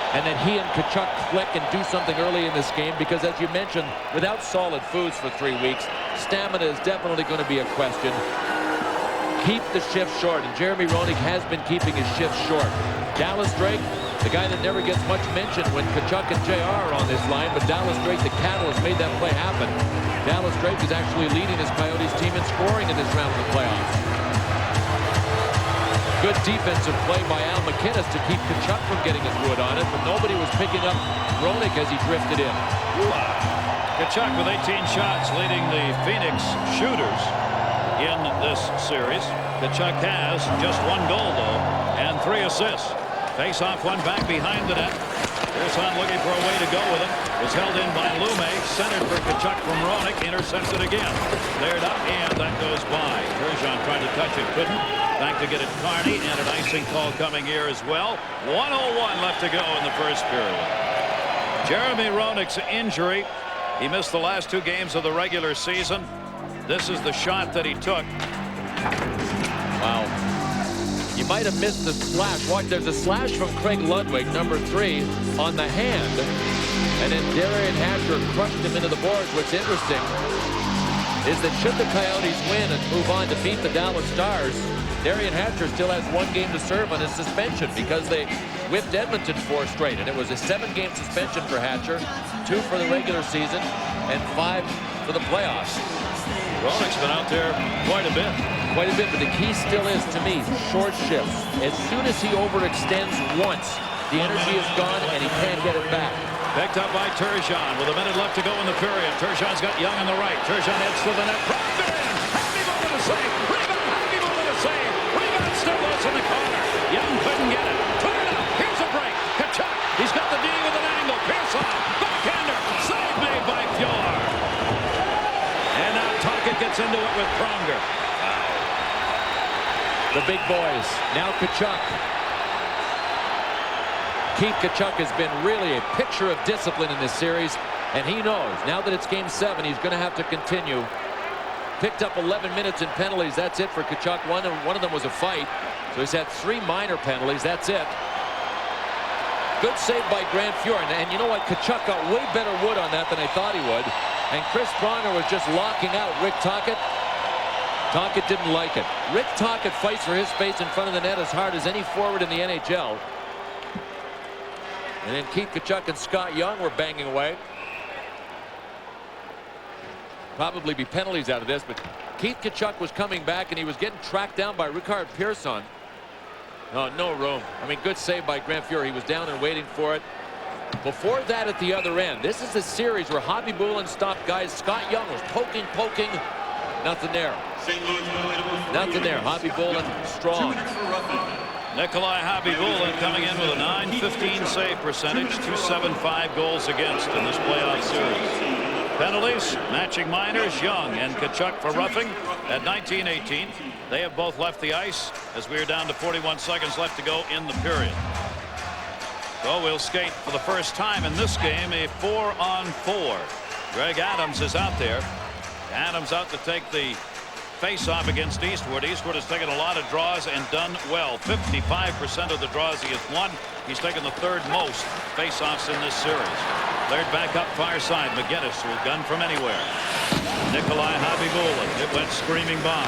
and that he and Kachuk click and do something early in this game, because as you mentioned, without solid foods for 3 weeks, stamina is definitely going to be a question. Keep the shift short, and Jeremy Roenick has been keeping his shift short. Dallas Drake, the guy that never gets much mention when Kachuk and JR are on this line, but Dallas Drake, the catalyst, made that play happen. Dallas Drake is actually leading his Coyotes team in scoring in this round of the playoffs. Good defensive play by Al McInnes to keep Kachuk from getting his wood on it, but nobody was picking up Roenick as he drifted in. Kachuk with 18 shots, leading the Phoenix shooters in this series. Kachuk has just 1 goal, though, and 3 assists. Face off one back behind the net. Pearson looking for a way to go with it. Was held in by Lume. Centered for Kachuk from Roenick. Intercepted again. Cleared up, and that goes by. Pearson tried to touch it, couldn't. Back to get it Carney, and an icing call coming here as well. 1:01 left to go in the first period. Jeremy Roenick's injury. He missed the last 2 games of the regular season. This is the shot that he took. Wow. You might have missed the slash. Watch, there's a slash from Craig Ludwig, number 3, on the hand. And then Darian Hatcher crushed him into the boards. What's interesting is that should the Coyotes win and move on to beat the Dallas Stars, Darian Hatcher still has 1 game to serve on his suspension, because they whipped Edmonton 4 straight. And it was a 7-game suspension for Hatcher, 2 for the regular season, and 5 for the playoffs. Roenick's been out there quite a bit. Quite a bit, but the key still is, to me, short shifts. As soon as he overextends once, the energy is gone and he can't get it back. Picked up by Turgeon with a minute left to go in the period. Turgeon's got Young on the right. Turgeon heads to the net. Proctor in. Happy with a save. Rebound. Happy with a save. Rebound still loose in the corner. Young couldn't get it. Put it up. Here's a break. Kachuk. He's got the D with an angle. Pearson. Backhander. Save made by Fuhr. And now Tocchet gets into it with Pronger. The big boys. Now Kachuk. Keith Kachuk has been really a picture of discipline in this series, and he knows now that it's game 7, he's going to have to continue. Picked up 11 minutes in penalties. That's it for Kachuk. One of them was a fight, so he's had 3 minor penalties. That's it. Good save by Grant Fuhr, and you know what? Kachuk got way better wood on that than I thought he would, and Chris Pronger was just locking out Rick Tocchet. Tocchet didn't like it. Rick Tocchet fights for his space in front of the net as hard as any forward in the NHL. And then Keith Kachuk and Scott Young were banging away. Probably be penalties out of this, but Keith Kachuk was coming back and he was getting tracked down by Ricard Pearson. Oh, no room. I mean, good save by Grant Fuhr. He was down and waiting for it. Before that, at the other end, this is the series where Hobby Bullen stopped guys. Scott Young was poking. Nothing there. Nothing there. Hobby Bullen strong. Nikolai Hobby Bullen coming in with a .915 save percentage, .275 goals against in this playoff series. Penalties, matching minors, Young and Kachuk for roughing at 19-18. They have both left the ice as we are down to 41 seconds left to go in the period. So we'll skate for the first time in this game a 4-on-4. Greg Adams is out there. Adams out to take the face-off against Eastwood. Eastwood has taken a lot of draws and done well. 55% of the draws he has won. He's taken the third most face-offs in this series. Cleared back up far side. McGinnis will gun from anywhere. Nikolai Habibulin. It went screaming by.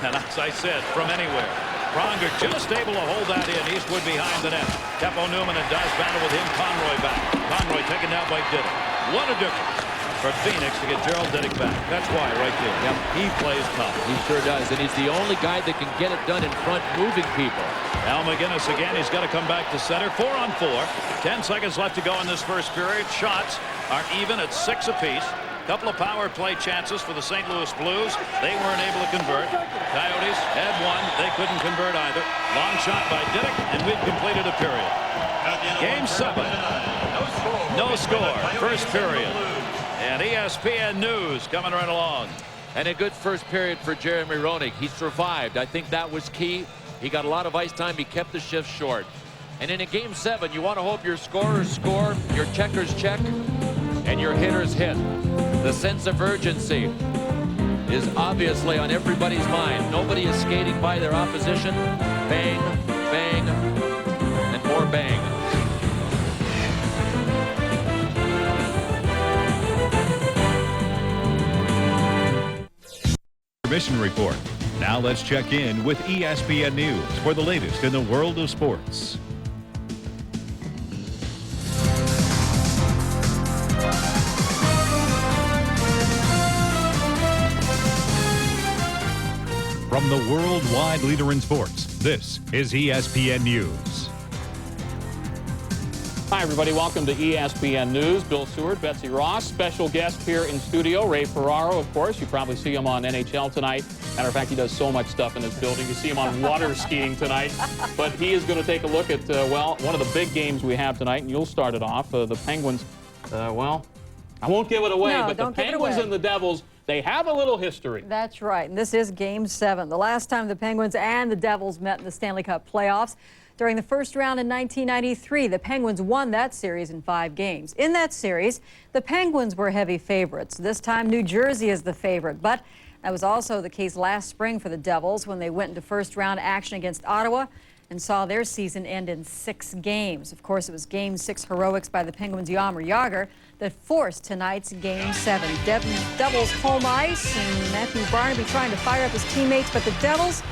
And as I said, from anywhere. Pronger just able to hold that in. Eastwood behind the net. Teppo Newman and does battle with him. Conroy back. Conroy taken down by Diddick. What a difference for Phoenix to get Gerald Diddick back. That's why right there. Yep. He plays tough. He sure does. And he's the only guy that can get it done in front, moving people. Al McGinnis again. He's got to come back to center. 4-on-4. 10 seconds left to go in this first period. Shots are even at 6 apiece. Couple of power play chances for the St. Louis Blues. They weren't able to convert. Coyotes had one. They couldn't convert either. Long shot by Diddick, and we've completed a period. Game 7. No score. First period. And ESPN News coming right along. And a good first period for Jeremy Roenick. He survived. I think that was key. He got a lot of ice time. He kept the shift short. And in a game 7, you want to hope your scorers score, your checkers check, and your hitters hit. The sense of urgency is obviously on everybody's mind. Nobody is skating by their opposition. Bang, bang, and more bang. Intermission report. Now let's check in with ESPN News for the latest in the world of sports. From the worldwide leader in sports, this is ESPN News. Hi, everybody. Welcome to ESPN News. Bill Seward, Betsy Ross, special guest here in studio. Ray Ferraro, of course. You probably see him on NHL tonight. Matter of fact, he does so much stuff in this building. You see him on water skiing tonight. But he is going to take a look at, well, one of the big games we have tonight, and you'll start it off. The Penguins, well, I won't give it away, No, but the don't give it Penguins away. and the Devils, they have a little history. That's right. And this is Game 7. The last time the Penguins and the Devils met in the Stanley Cup playoffs. During the first round in 1993, the Penguins won that series in 5 games. In that series, the Penguins were heavy favorites. This time, New Jersey is the favorite. But that was also the case last spring for the Devils when they went into first-round action against Ottawa and saw their season end in 6 games. Of course, it was Game 6 heroics by the Penguins' Jaromir Jagr that forced tonight's Game 7. Devils home ice, and Matthew Barnaby trying to fire up his teammates, but the Devils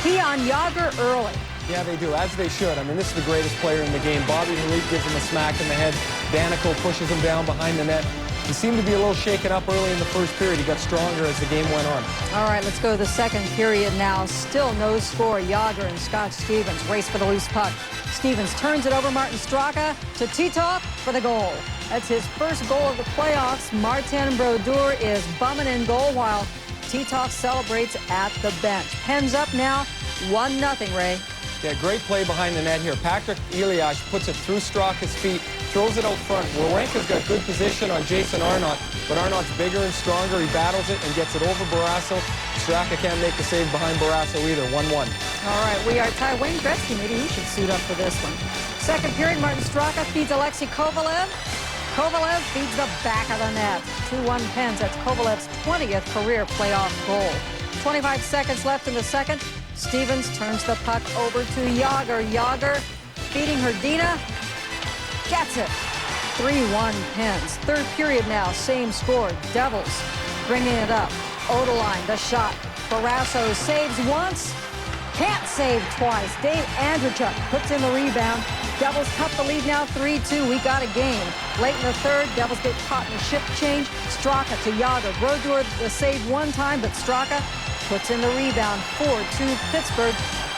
key on Jagr early. Yeah, they do, as they should. I mean, this is the greatest player in the game. Bobby Halit gives him a smack in the head. Danico pushes him down behind the net. He seemed to be a little shaken up early in the first period. He got stronger as the game went on. All right, let's go to the second period now. Still no score. Jagr and Scott Stevens race for the loose puck. Stevens turns it over. Martin Straka to Titov for the goal. That's his first goal of the playoffs. Martin Brodeur is bumming in goal while Titov celebrates at the bench. Pens up now, 1-0, Ray. Yeah, great play behind the net here. Patrick Elias puts it through Straka's feet, throws it out front. Werenka's got good position on Jason Arnott, but Arnott's bigger and stronger. He battles it and gets it over Barrasso. Straka can't make the save behind Barrasso either. 1-1. All right, we are tied. Wayne Gretzky, maybe he should suit up for this one. Second period, Martin Straka feeds Alexei Kovalev. Kovalev feeds the back of the net. 2-1 Pens. That's Kovalev's 20th career playoff goal. 25 seconds left in the second. Stevens turns the puck over to Jagr. Jagr feeding Hrdina. Gets it. 3-1 Pens. Third period now, same score. Devils bringing it up. Odeline, the shot. Barrasso saves once. Can't save twice. Dave Andrechuk puts in the rebound. Devils cut the lead now 3-2. We got a game. Late in the third, Devils get caught in a shift change. Straka to Jagr. Brodeur the save one time, but Straka puts in the rebound. 4-2 Pittsburgh.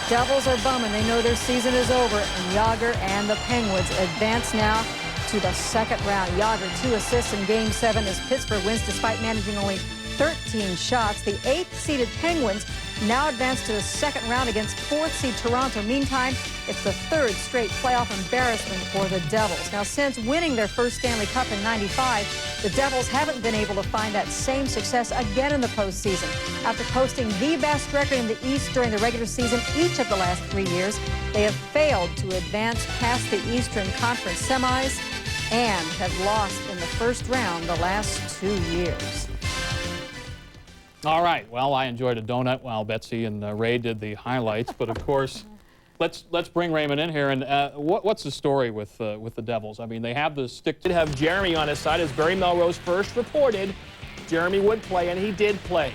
Devils are bumming. They know their season is over. And Jagr and the Penguins advance now to the second round. Jagr 2 assists in Game 7 as Pittsburgh wins despite managing only 13 shots. The 8th-seeded Penguins now advance to the second round against 4th-seed Toronto. Meantime, it's the 3rd straight playoff embarrassment for the Devils. Now, since winning their first Stanley Cup in '95, the Devils haven't been able to find that same success again in the postseason. After posting the best record in the East during the regular season each of the last 3 years, they have failed to advance past the Eastern Conference semis and have lost in the first round the last 2 years. All right. Well, I enjoyed a donut while Betsy and Ray did the highlights. But, of course, let's bring Raymond in here. And what's the story with the Devils? I mean, they have the stick to have Jeremy on his side. As Barry Melrose first reported, Jeremy would play, and he did play.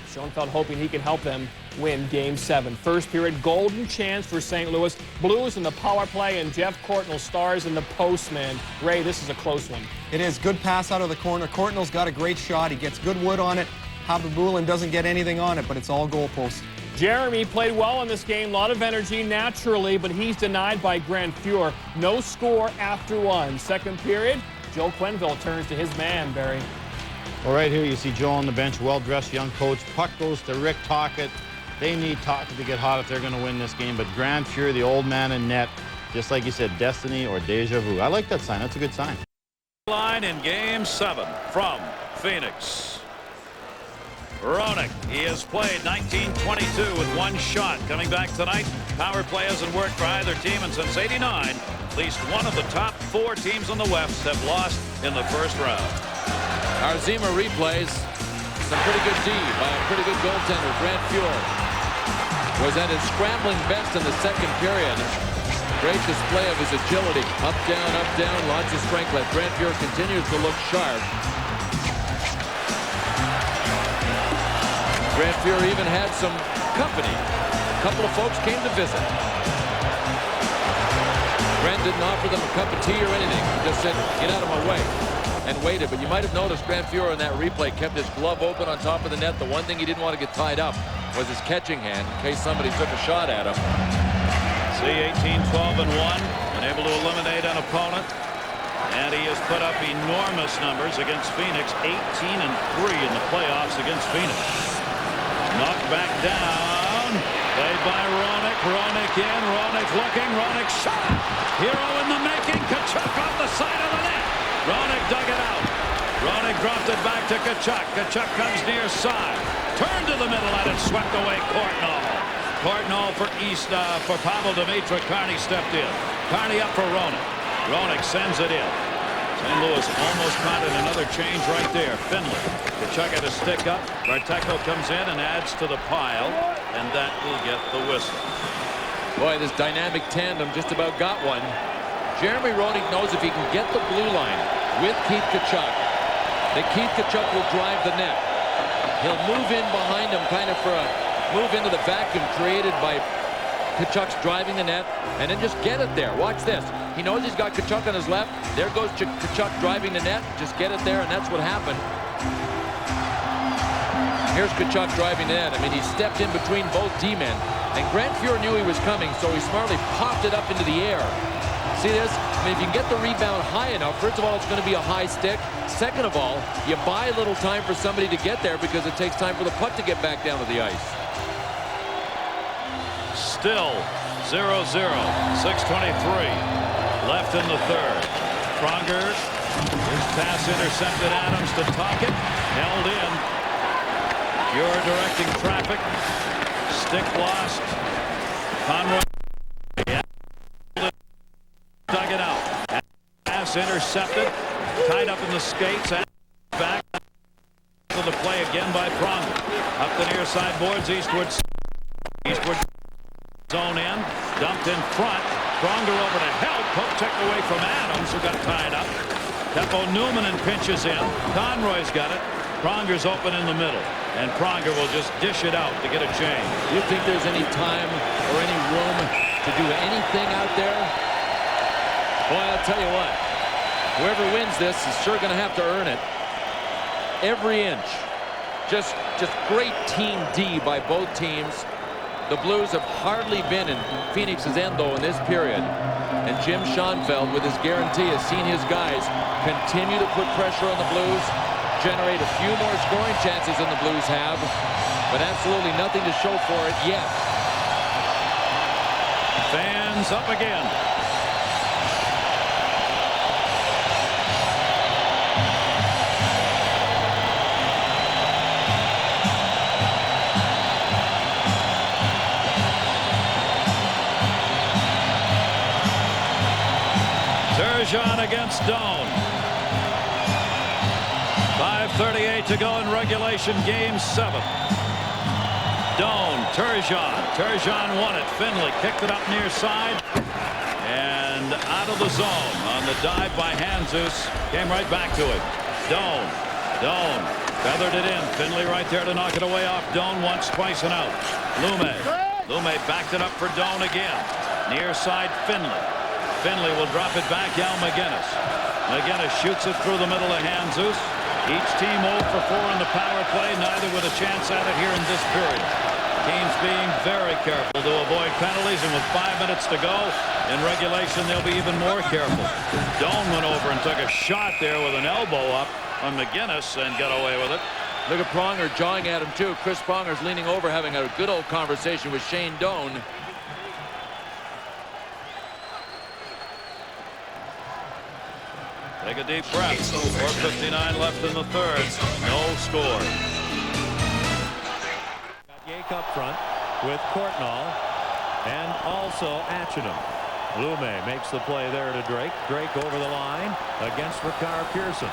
Schoenfeld hoping he can help them win Game 7. First period, golden chance for St. Louis Blues in the power play, and Jeff Courtnall stars in the postman. Ray, this is a close one. It is. Good pass out of the corner. Courtnall's got a great shot. He gets good wood on it. Habibulin doesn't get anything on it, but it's all goalposts. Jeremy played well in this game. A lot of energy naturally, but he's denied by Grant Fuhr. No score after one. Second period, Joe Quenneville turns to his man, Barry. Well, right here you see Joe on the bench, well-dressed young coach. Puck goes to Rick Tocchet. They need Tocchet to get hot if they're going to win this game. But Grant Fuhr, the old man in net, just like you said, destiny or deja vu. I like that sign. That's a good sign. Line in Game 7 from Phoenix. Roenick, he has played 1922 with 1 shot. Coming back tonight, power play hasn't worked for either team, and since '89, at least one of the top 4 teams in the West have lost in the first round. Our Zima replays some pretty good D by a pretty good goaltender. Grant Fuhr was at his scrambling best in the second period. Great display of his agility. Up, down, lots of strength left. Grant Fuhr continues to look sharp. Grant Fuhr even had some company. A couple of folks came to visit. Grant didn't offer them a cup of tea or anything. He just said, get out of my way, and waited. But you might have noticed Grant Fuhr in that replay kept his glove open on top of the net. The one thing he didn't want to get tied up was his catching hand in case somebody took a shot at him. See, 18-12-1, and able to eliminate an opponent. And he has put up enormous numbers against Phoenix, 18-3 in the playoffs against Phoenix. Knocked back down. Played by Roenick. Roenick in. Roenick looking. Roenick shot. Hero in the making. Tkachuk off the side of the net. Roenick dug it out. Roenick dropped it back to Tkachuk. Tkachuk comes near side. Turned to the middle and it swept away Courtnall. Courtnall for Pavel Demitra. Carney stepped in. Carney up for Roenick. Roenick sends it in. St. Louis almost caught in another change right there. Finley. Tkachuk had a stick up. Barteko comes in and adds to the pile, and that will get the whistle. Boy, this dynamic tandem just about got one. Jeremy Roenick knows if he can get the blue line with Keith Tkachuk, that Keith Tkachuk will drive the net. He'll move in behind him kind of for a move into the vacuum created by Tkachuk's driving the net, and then just get it there. Watch this. He knows he's got Tkachuk on his left. There goes Tkachuk driving the net. Just get it there, and that's what happened. Here's Tkachuk driving the net. I mean, he stepped in between both D-men, and Grant Fuhr knew he was coming, so he smartly popped it up into the air. See this? I mean, if you can get the rebound high enough, first of all, it's going to be a high stick. Second of all, you buy a little time for somebody to get there because it takes time for the puck to get back down to the ice. Still 0-0. 6:23 left in the third. Pronger, his pass intercepted. Adams to Tocchet. Held in. Fuhr directing traffic. Stick lost. Conroy dug it out. Pass intercepted. Tied up in the skates. Back to the play again by Pronger. Up the near side boards. Eastwood zone in. Dumped in front. Pronger over to help. Poke check away from Adams, who got tied up. Teppo Newman pinches in. Conroy's got it. Pronger's open in the middle. And Pronger will just dish it out to get a change. Do you think there's any time or any room to do anything out there? Boy, I'll tell you what. Whoever wins this is sure going to have to earn it. Every inch. Just great team D by both teams. The Blues have hardly been in Phoenix's end, though, in this period. And Jim Schoenfeld, with his guarantee, has seen his guys continue to put pressure on the Blues. generate a few more scoring chances than the Blues have, but absolutely nothing to show for it yet. Fans up again. Turgeon against Doan. 5:38 to go in regulation, game 7. Doan, Turgeon. Turgeon won it. Finley kicked it up near side and out of the zone on the dive by Jesus. Came right back to it. Doan feathered it in. Finley right there to knock it away off Doan once, twice, and out. Lume backed it up for Doan again. Near side Finley. Finley will drop it back. Al McGinnis. McGinnis shoots it through the middle of Jesus. Each team 0 for 4 in the power play, neither with a chance at it here in this period. Teams being very careful to avoid penalties, and with 5 minutes to go in regulation, they'll be even more careful. Doan went over and took a shot there with an elbow up on McGinnis and got away with it. Look at Pronger jawing at him too. Chris Pronger's leaning over, having a good old conversation with Shane Doan. Take a deep breath. 4:59 left in the third. No score. Yake up front with Courtnall and also Atchinham. Lume makes the play there to Drake. Drake over the line against Ricard Pearson.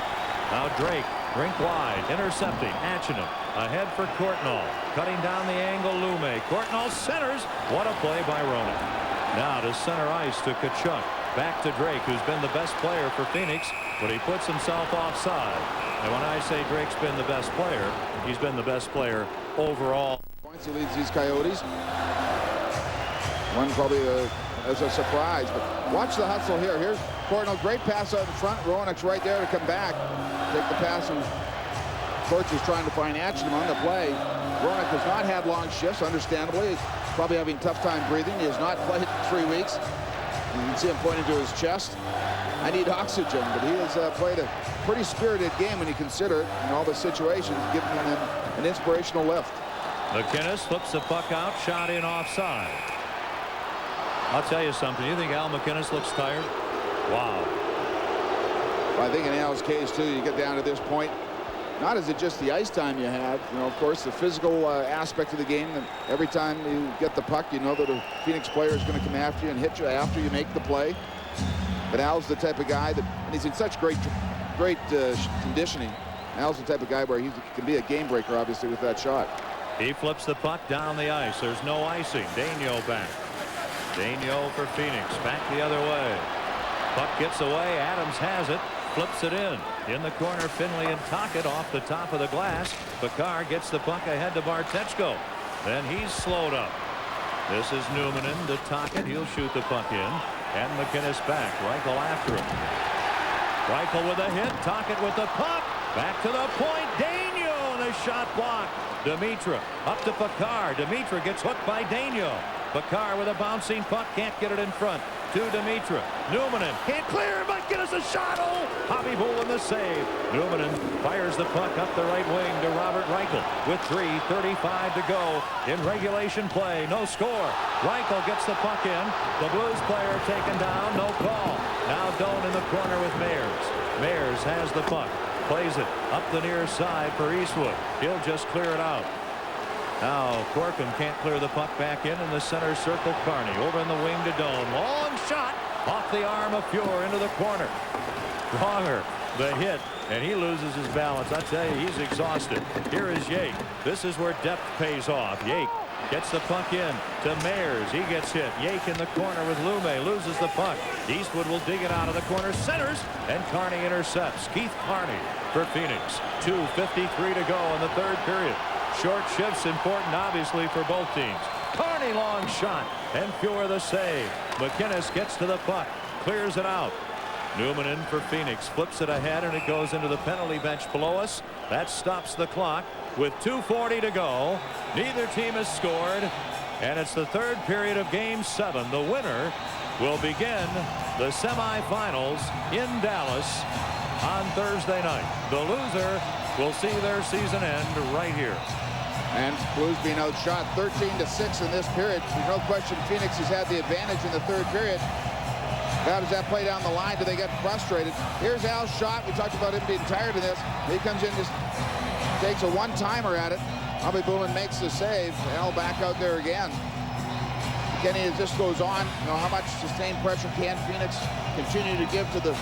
Now Drake, rink wide, intercepting. Atchinham ahead for Courtnall. Cutting down the angle, Lume. Courtnall centers. What a play by Roenick. Now to center ice to Tkachuk. Back to Drake, who's been the best player for Phoenix, but he puts himself offside. And when I say Drake's been the best player, he's been the best player overall. Points he leads these Coyotes. One probably as a surprise, but watch the hustle here. Here's Courtnall, great pass out in front. Roenick's right there to come back. Take the pass, and Courts is trying to find Atchinham on the play. Roenick has not had long shifts, understandably. He's probably having a tough time breathing. He has not played in 3 weeks. You can see him pointing to his chest. I need oxygen, but he has played a pretty spirited game when you consider it in all the situations, giving him an inspirational lift. McInnes flips the puck out, shot in offside. I'll tell you something. You think Al McInnes looks tired? Wow. Well, I think in Al's case, too, you get down to this point. Not is it just the ice time you have, you know, of course, the physical aspect of the game. And every time you get the puck, you know that a Phoenix player is going to come after you and hit you after you make the play. But Al's the type of guy that, and he's in such great conditioning. Al's the type of guy where he can be a game breaker, obviously, with that shot. He flips the puck down the ice. There's no icing. Daigneault back. Daigneault for Phoenix. Back the other way. Puck gets away. Adams has it. Flips it in. In the corner, Finley and Tocchet off the top of the glass. Bakar gets the puck ahead to Bartechko. Then he's slowed up. This is Numanen to Tocchet. He'll shoot the puck in. And McInnes back. Reichel after him. Reichel with a hit. Tocchet with the puck. Back to the point. Daigneault, the shot blocked. Demitra up to Bakar. Demitra gets hooked by Daigneault. Bakar with a bouncing puck. Can't get it in front. To Demitra. Numanen can't clear. McInnes a shot. Oh, Hobby Bull in the save. Numanen fires the puck up the right wing to Robert Reichel with 3:35 to go in regulation play. No score. Reichel gets the puck in. The Blues player taken down. No call. Now Doan in the corner with Meyers. Meyers has the puck. Plays it up the near side for Eastwood. He'll just clear it out. Now Corkum can't clear the puck back in the center circle. Carney over in the wing to Doan. Long shot off the arm of Fuhr into the corner. Pronger the hit, and he loses his balance. I tell you, he's exhausted. Here is Yake. This is where depth pays off. Yake gets the puck in to Meyers. He gets hit. Yake in the corner with Lume. Loses the puck. Eastwood will dig it out of the corner. Centers, and Carney intercepts. Keith Carney for Phoenix. 2:53 to go in the third period. Short shifts important, obviously, for both teams. Carney long shot, and Fuhr the save. McInnes gets to the puck, clears it out. Numanen for Phoenix, flips it ahead, and it goes into the penalty bench below us. That stops the clock with 2:40 to go. Neither team has scored, and it's the third period of Game 7. The winner will begin the semifinals in Dallas on Thursday night. The loser will see their season end right here. And Blues being outshot 13-6 in this period. There's no question Phoenix has had the advantage in the third period. How does that play down the line? Do they get frustrated? Here's Al's shot. We talked about him being tired of this. He comes in, just takes a one-timer at it. Khabibulin makes the save. Al back out there again. Kenny, as this goes on, you know, how much sustained pressure can Phoenix continue to give to the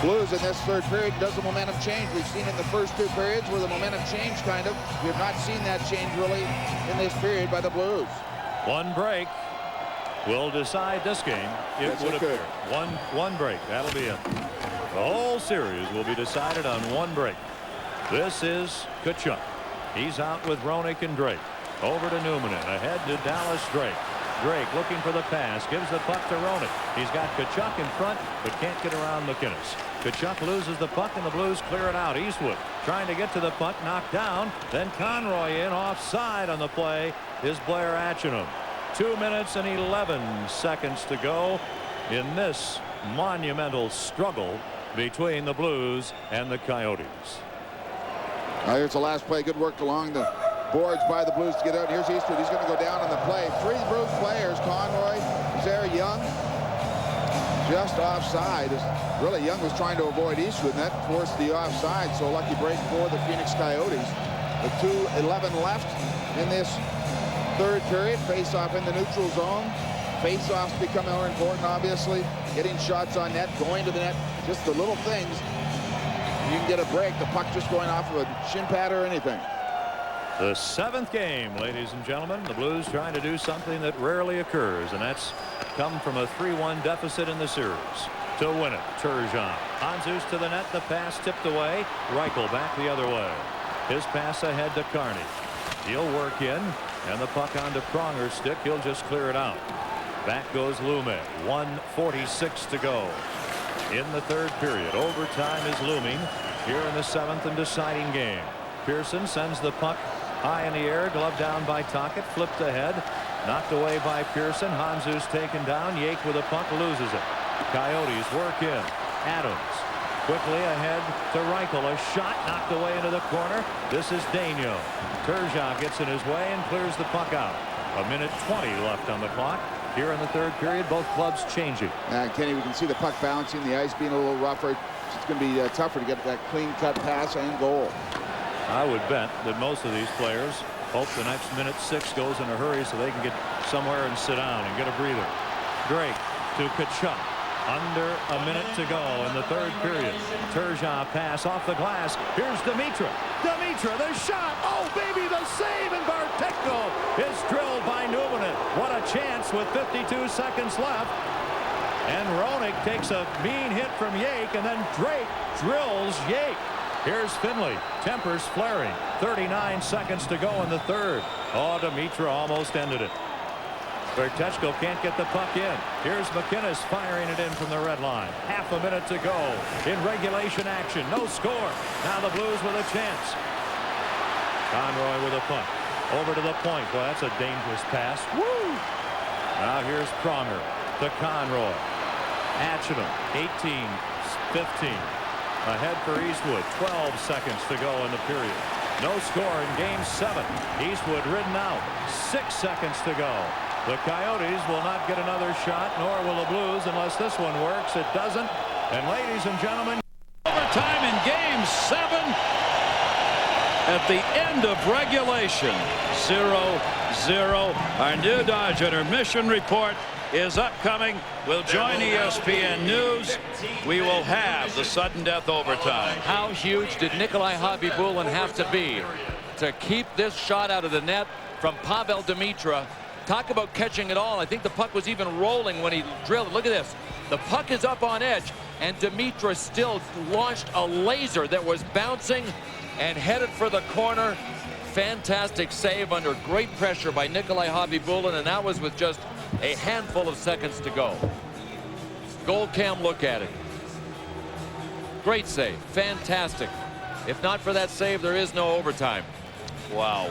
Blues in this third period? Does the momentum change? We've seen in the first two periods where the momentum changed, kind of. We have not seen that change really in this period by the Blues. One break will decide this game. It would appear. One break. That'll be it. The whole series will be decided on one break. This is Tkachuk. He's out with Roenick and Drake. Over to Numminen. Ahead to Dallas Drake. Drake looking for the pass. Gives the puck to Roenick. He's got Tkachuk in front, but can't get around McInnes. Tkachuk loses the puck, and the Blues clear it out. Eastwood trying to get to the puck. Knocked down. Then Conroy in offside on the play is Blair Atchinham. 2 minutes and 11 seconds to go in this monumental struggle between the Blues and the Coyotes. Here's the last play. Good work along the boards by the Blues to get out. Here's Eastwood. He's going to go down on the play. 3 Blues players. Conroy, Zare, Young, just offside. Really, Young was trying to avoid Eastwood, and that forced the offside. So lucky break for the Phoenix Coyotes. The 2:11 left in this third period. Face-off in the neutral zone. Face-offs become more important, obviously. Getting shots on net, going to the net, just the little things. You can get a break, the puck just going off of a shin pad or anything. The 7th game, ladies and gentlemen. The Blues trying to do something that rarely occurs, and that's come from a 3-1 deficit in the series to win it. Turgeon. Hanzus to the net. The pass tipped away. Reichel back the other way. His pass ahead to Carney. He'll work in, and the puck onto Pronger's stick. He'll just clear it out. Back goes Lume. 1:46 to go in the third period. Overtime is looming here in the 7th and deciding game. Pearson sends the puck high in the air. Glove down by Tocchet. Flipped ahead. Knocked away by Pearson. Hanzus taken down. Yake with a puck, loses it. Coyotes work in. Adams quickly ahead to Reichel. A shot knocked away into the corner. This is Daigneault. Turgeon gets in his way and clears the puck out. 1:20 left on the clock. Here in the third period, both clubs changing. Kenny, we can see the puck bouncing, the ice being a little rougher. It's going to be tougher to get that clean-cut pass and goal. I would bet that most of these players hope the next minute 6 goes in a hurry so they can get somewhere and sit down and get a breather. Drake to Tkachuk. Under a minute to go in the third period. Turgeon pass off the glass. Here's Dimitra. Dimitra, the shot. Oh, baby, the save, and Bartekko is drilled by Numminen. What a chance with 52 seconds left. And Roenick takes a mean hit from Yake, and then Drake drills Yake. Here's Finley. Tempers flaring. 39 seconds to go in the third. Oh, Dimitra almost ended it. Bartekko can't get the puck in. Here's McInnes firing it in from the red line. Half a minute to go in regulation action. No score. Now the Blues with a chance. Conroy with a puck. Over to the point. Well, that's a dangerous pass. Woo! Now here's Pronger to Conroy. Atchinham, 18-15. Ahead for Eastwood. 12 seconds to go in the period. No score in game 7. Eastwood ridden out. 6 seconds to go. The Coyotes will not get another shot, nor will the Blues unless this one works. It doesn't. And ladies and gentlemen, overtime in game 7 at the end of regulation. 0-0. Our new Dodge Intermission report is upcoming. We'll join ESPN News. We will have the sudden death overtime. How huge did Nikolai Khabibulin have to be to keep this shot out of the net from Pavel Dimitra? Talk about catching it all. I think the puck was even rolling when he drilled it. Look at this. The puck is up on edge, and Dimitra still launched a laser that was bouncing and headed for the corner. Fantastic save under great pressure by Nikolai Khabibulin, and that was with just a handful of seconds to go. Goal cam, look at it. Great save. Fantastic. If not for that save, there is no overtime. Wow.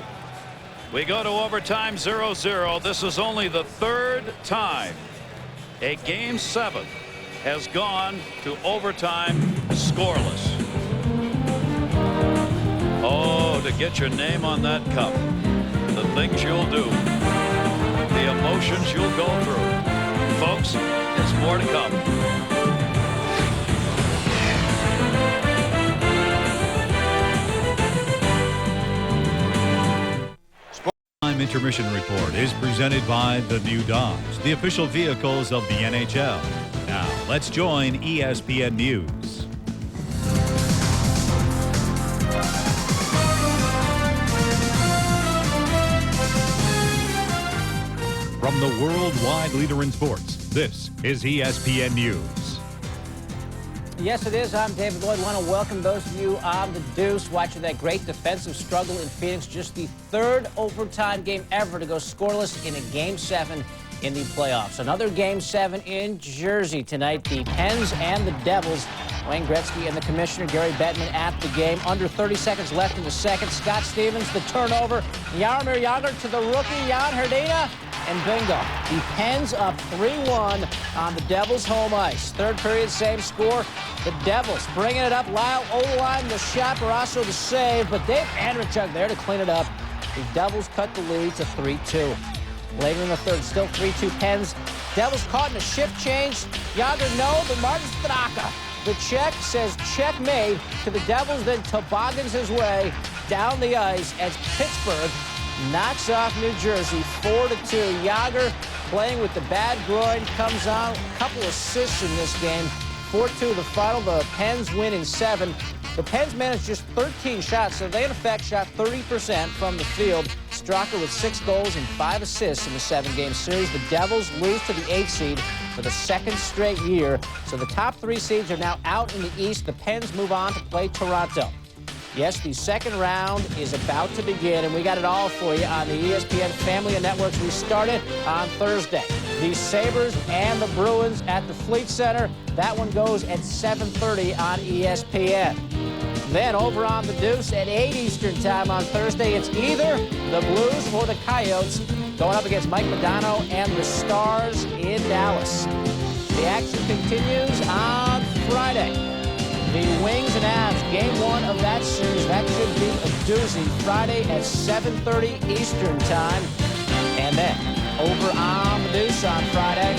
We go to overtime, 0-0. This is only the third time a game 7 has gone to overtime scoreless. get your name on that cup. The things you'll do. The emotions you'll go through. Folks, there's more to come. Intermission report is presented by the new Dodge, the official vehicles of the NHL. Now, let's join ESPN News. From the worldwide leader in sports, this is ESPN News. Yes, it is. I'm David Lloyd. I want to welcome those of you on the Deuce watching that great defensive struggle in Phoenix. Just the third overtime game ever to go scoreless in a Game 7 in the playoffs. Another Game 7 in Jersey tonight. The Pens and the Devils. Wayne Gretzky and the commissioner, Gary Bettman, at the game. Under 30 seconds left in the second. Scott Stevens, the turnover. Jaromir Jagr to the rookie, Jan Hrdina. And bingo. The Pens up 3-1 on the Devils' home ice. Third period, same score. The Devils bringing it up. Lyle Oline, the shot, Barrasso the save, but Dave Andrechuk there to clean it up. The Devils cut the lead to 3-2. Later in the third, still 3-2 Pens. Devils caught in a shift change. Jagr no, but Martin Straka. The Czech says checkmate to the Devils, then toboggans his way down the ice as Pittsburgh knocks off New Jersey 4-2. Jagr playing with the bad groin comes on. A couple assists in this game. 4-2 the final. The Pens win in 7. The Pens managed just 13 shots, so they in effect shot 30% from the field. Straka with 6 goals and 5 assists in the 7-game series. The Devils lose to the 8th seed for the second straight year. So the top 3 seeds are now out in the East. The Pens move on to play Toronto. Yes, the second round is about to begin, and we got it all for you on the ESPN family of networks. We started on Thursday. The Sabres and the Bruins at the Fleet Center. That one goes at 7:30 on ESPN. Then over on the Deuce at 8 Eastern time on Thursday, it's either the Blues or the Coyotes going up against Mike Modano and the Stars in Dallas. The action continues on Friday. The Wings and Avs, Game 1 of that series. That should be a doozy. Friday at 7:30 Eastern time. And then over on the Deuce on Friday,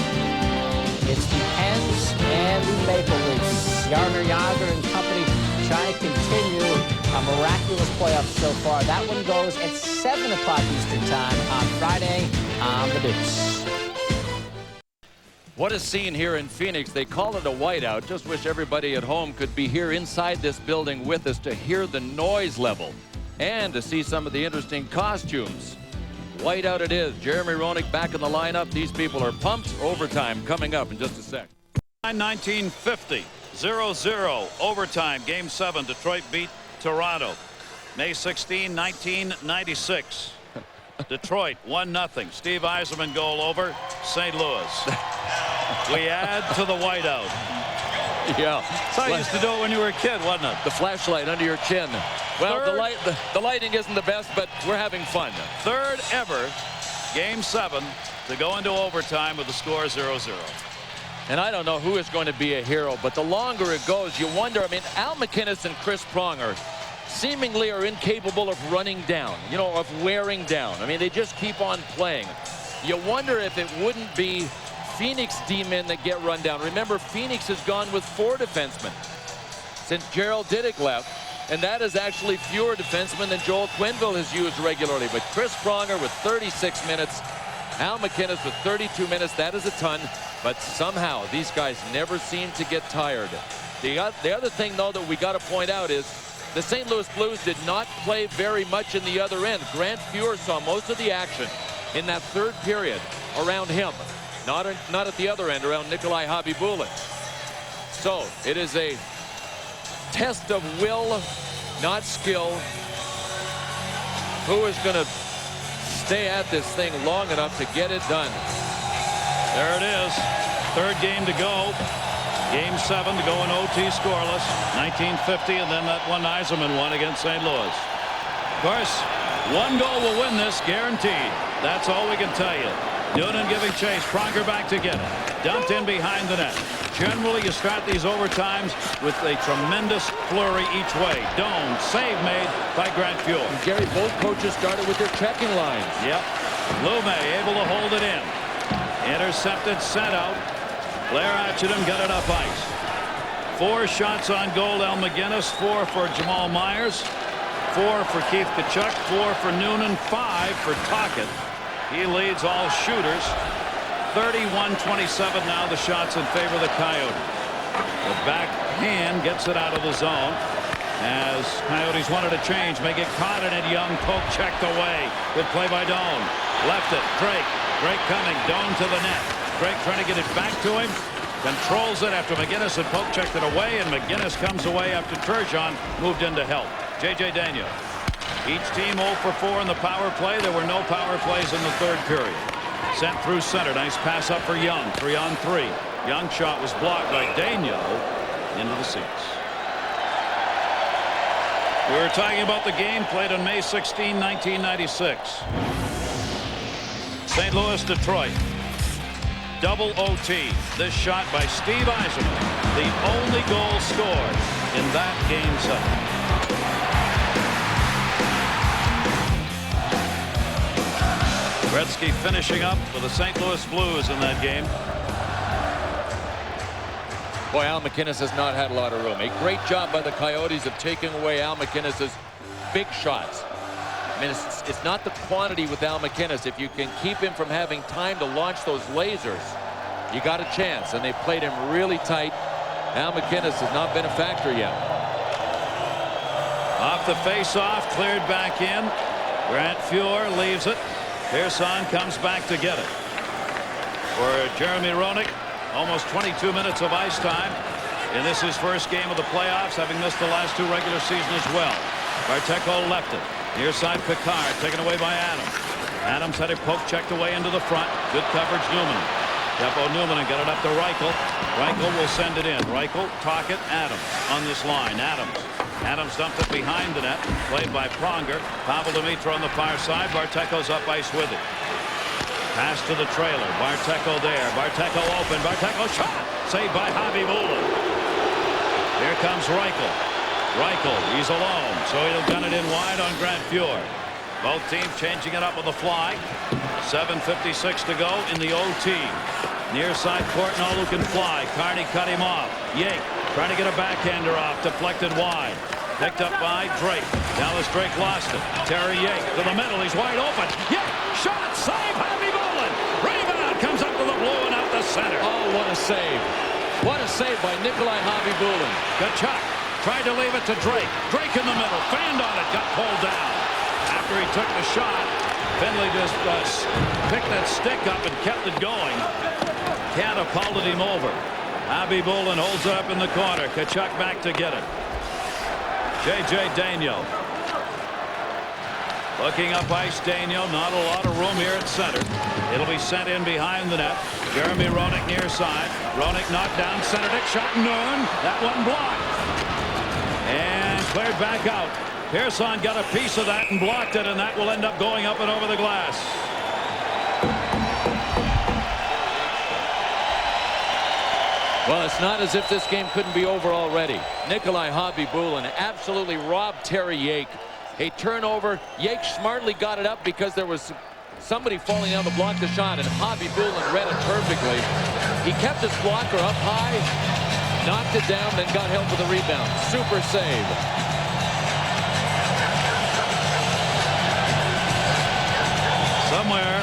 it's the Pens and the Maple Leafs. Jaromir Jagr and company trying to continue a miraculous playoff so far. That one goes at 7 o'clock Eastern time on Friday on the Deuce. What a scene here in Phoenix. They call it a whiteout. Just wish everybody at home could be here inside this building with us to hear the noise level and to see some of the interesting costumes. Whiteout it is. Jeremy Roenick back in the lineup. These people are pumped. Overtime coming up in just a sec. 1950, 0-0 overtime. Game 7. Detroit beat Toronto. May 16, 1996. Detroit 1-0. Steve Yzerman goal over St. Louis. We add to the whiteout. Yeah. That's how you used to do it when you were a kid, wasn't it? The flashlight under your chin. Well, the lighting isn't the best, but we're having fun. Third ever Game 7 to go into overtime with the score 0-0. And I don't know who is going to be a hero, but the longer it goes, you wonder. I mean, Al MacInnis and Chris Pronger seemingly are incapable of running down, you know, of wearing down. I mean, they just keep on playing. You wonder if it wouldn't be Phoenix D-men that get run down. Remember, Phoenix has gone with 4 defensemen since Gerald Diddick left, and that is actually fewer defensemen than Joel Quenneville has used regularly. But Chris Pronger with 36 minutes, Al MacInnis with 32 minutes, that is a ton, but somehow these guys never seem to get tired. The other thing, though, that we got to point out is the St. Louis Blues did not play very much in the other end. Grant Fuhr saw most of the action in that third period around him. Not at the other end, around Nikolai Khabibulin. So it is a test of will, not skill. Who is going to stay at this thing long enough to get it done? There it is. Third game to go. Game 7 to go in OT scoreless. 1950, and then that one Yzerman won against St. Louis. Of course, one goal will win this, guaranteed. That's all we can tell you. Noonan giving chase. Pronger back to get it. Dumped in behind the net. Generally, you start these overtimes with a tremendous flurry each way. Doan, save made by Grant Fuhr. Gary, both coaches started with their checking lines. Yep. Lume able to hold it in. Intercepted, sent out. Blair Atchedham got it up ice. 4 shots on goal, Al McGinnis. 4 for Jamal Myers. 4 for Keith Tkachuk. 4 for Noonan. 5 for Tocchet. He leads all shooters. 31-27 now, the shots in favor of the Coyotes. The backhand gets it out of the zone as Coyotes wanted to change. May get caught in it. Young poke checked away. Good play by Doan. Left it. Drake. Drake coming. Doan to the net. Drake trying to get it back to him. Controls it after McGinnis had poke checked it away, and McGinnis comes away after Turgeon moved in to help. J.J. Daniel. Each team 0 for 4 in the power play. There were no power plays in the third period. Sent through center. Nice pass up for Young. 3-on-3. Young shot was blocked by Daniel into the seats. We were talking about the game played on May 16, 1996. St. Louis, Detroit. Double OT. This shot by Steve Yzerman. The only goal scored in that game 7. Gretzky finishing up for the St. Louis Blues in that game. Boy, Al McInnis has not had a lot of room. A great job by the Coyotes of taking away Al McInnis's big shots. I mean, it's not the quantity with Al McInnis. If you can keep him from having time to launch those lasers, you got a chance. And they played him really tight. Al McInnis has not been a factor yet. Off the face-off, cleared back in. Grant Fuhr leaves it. Pearson comes back to get it. For Jeremy Roenick, almost 22 minutes of ice time. And this is his first game of the playoffs, having missed the last 2 regular season as well. Barteco left it. Near side Picard, taken away by Adams. Adams had a poke checked away into the front. Good coverage, Newman. Teppo Newman got it up to Reichel. Reichel will send it in. Reichel, Tocchet, Adams on this line. Adams dumped it behind the net. Played by Pronger. Pavel Demitra on the far side. Barteco's up ice with it. Pass to the trailer. Barteco there. Barteco open. Barteco shot. Saved by Javi Bulin. Here comes Reichel. Reichel, he's alone, so he'll gun it in wide on Grant Fuhr. Both teams changing it up on the fly. 7:56 to go in the OT. Near side Courtnall who can fly. Carney cut him off. Yake trying to get a backhander off. Deflected wide. Picked up by Drake. Dallas Drake lost it. Terry Yake to the middle. He's wide open. Yake shot. Save. Javi Bulin. Rebound comes up to the blue and out the center. Oh, what a save. What a save by Nikolai Javi Bulin. Tkachuk tried to leave it to Drake. Drake in the middle. Fanned on it. Got pulled down. After he took the shot, Finley just picked that stick up and kept it going. Catapulted him over. Javi Bulin holds it up in the corner. Tkachuk back to get it. J.J. Daniel. Looking up ice, Daniel. Not a lot of room here at center. It'll be sent in behind the net. Jeremy Roenick near side. Roenick knocked down, centered it, shot Nern. That one blocked. And cleared back out. Pearson got a piece of that and blocked it, and that will end up going up and over the glass. Well, it's not as if this game couldn't be over already. Nikolai Javi Bulin absolutely robbed Terry Yake. A turnover. Yake smartly got it up because there was somebody falling down to block the shot, and Javi Bulin read it perfectly. He kept his blocker up high, knocked it down, then got help with the rebound. Super save. Somewhere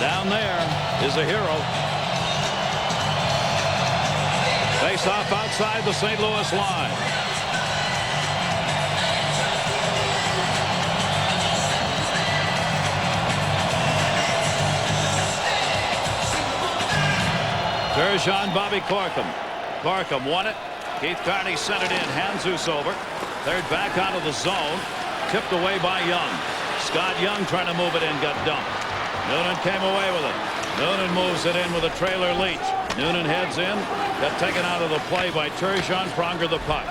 down there is a hero. Face off outside the St. Louis line. Turgeon, Bobby Corkum. Corkum won it. Keith Carney sent it in. Handzus over. Cleared back out of the zone. Tipped away by Young. Scott Young trying to move it in. Got dumped. Noonan came away with it. Noonan moves it in with a trailer Leach. Noonan heads in. Got taken out of the play by Turgeon. Pronger the puck.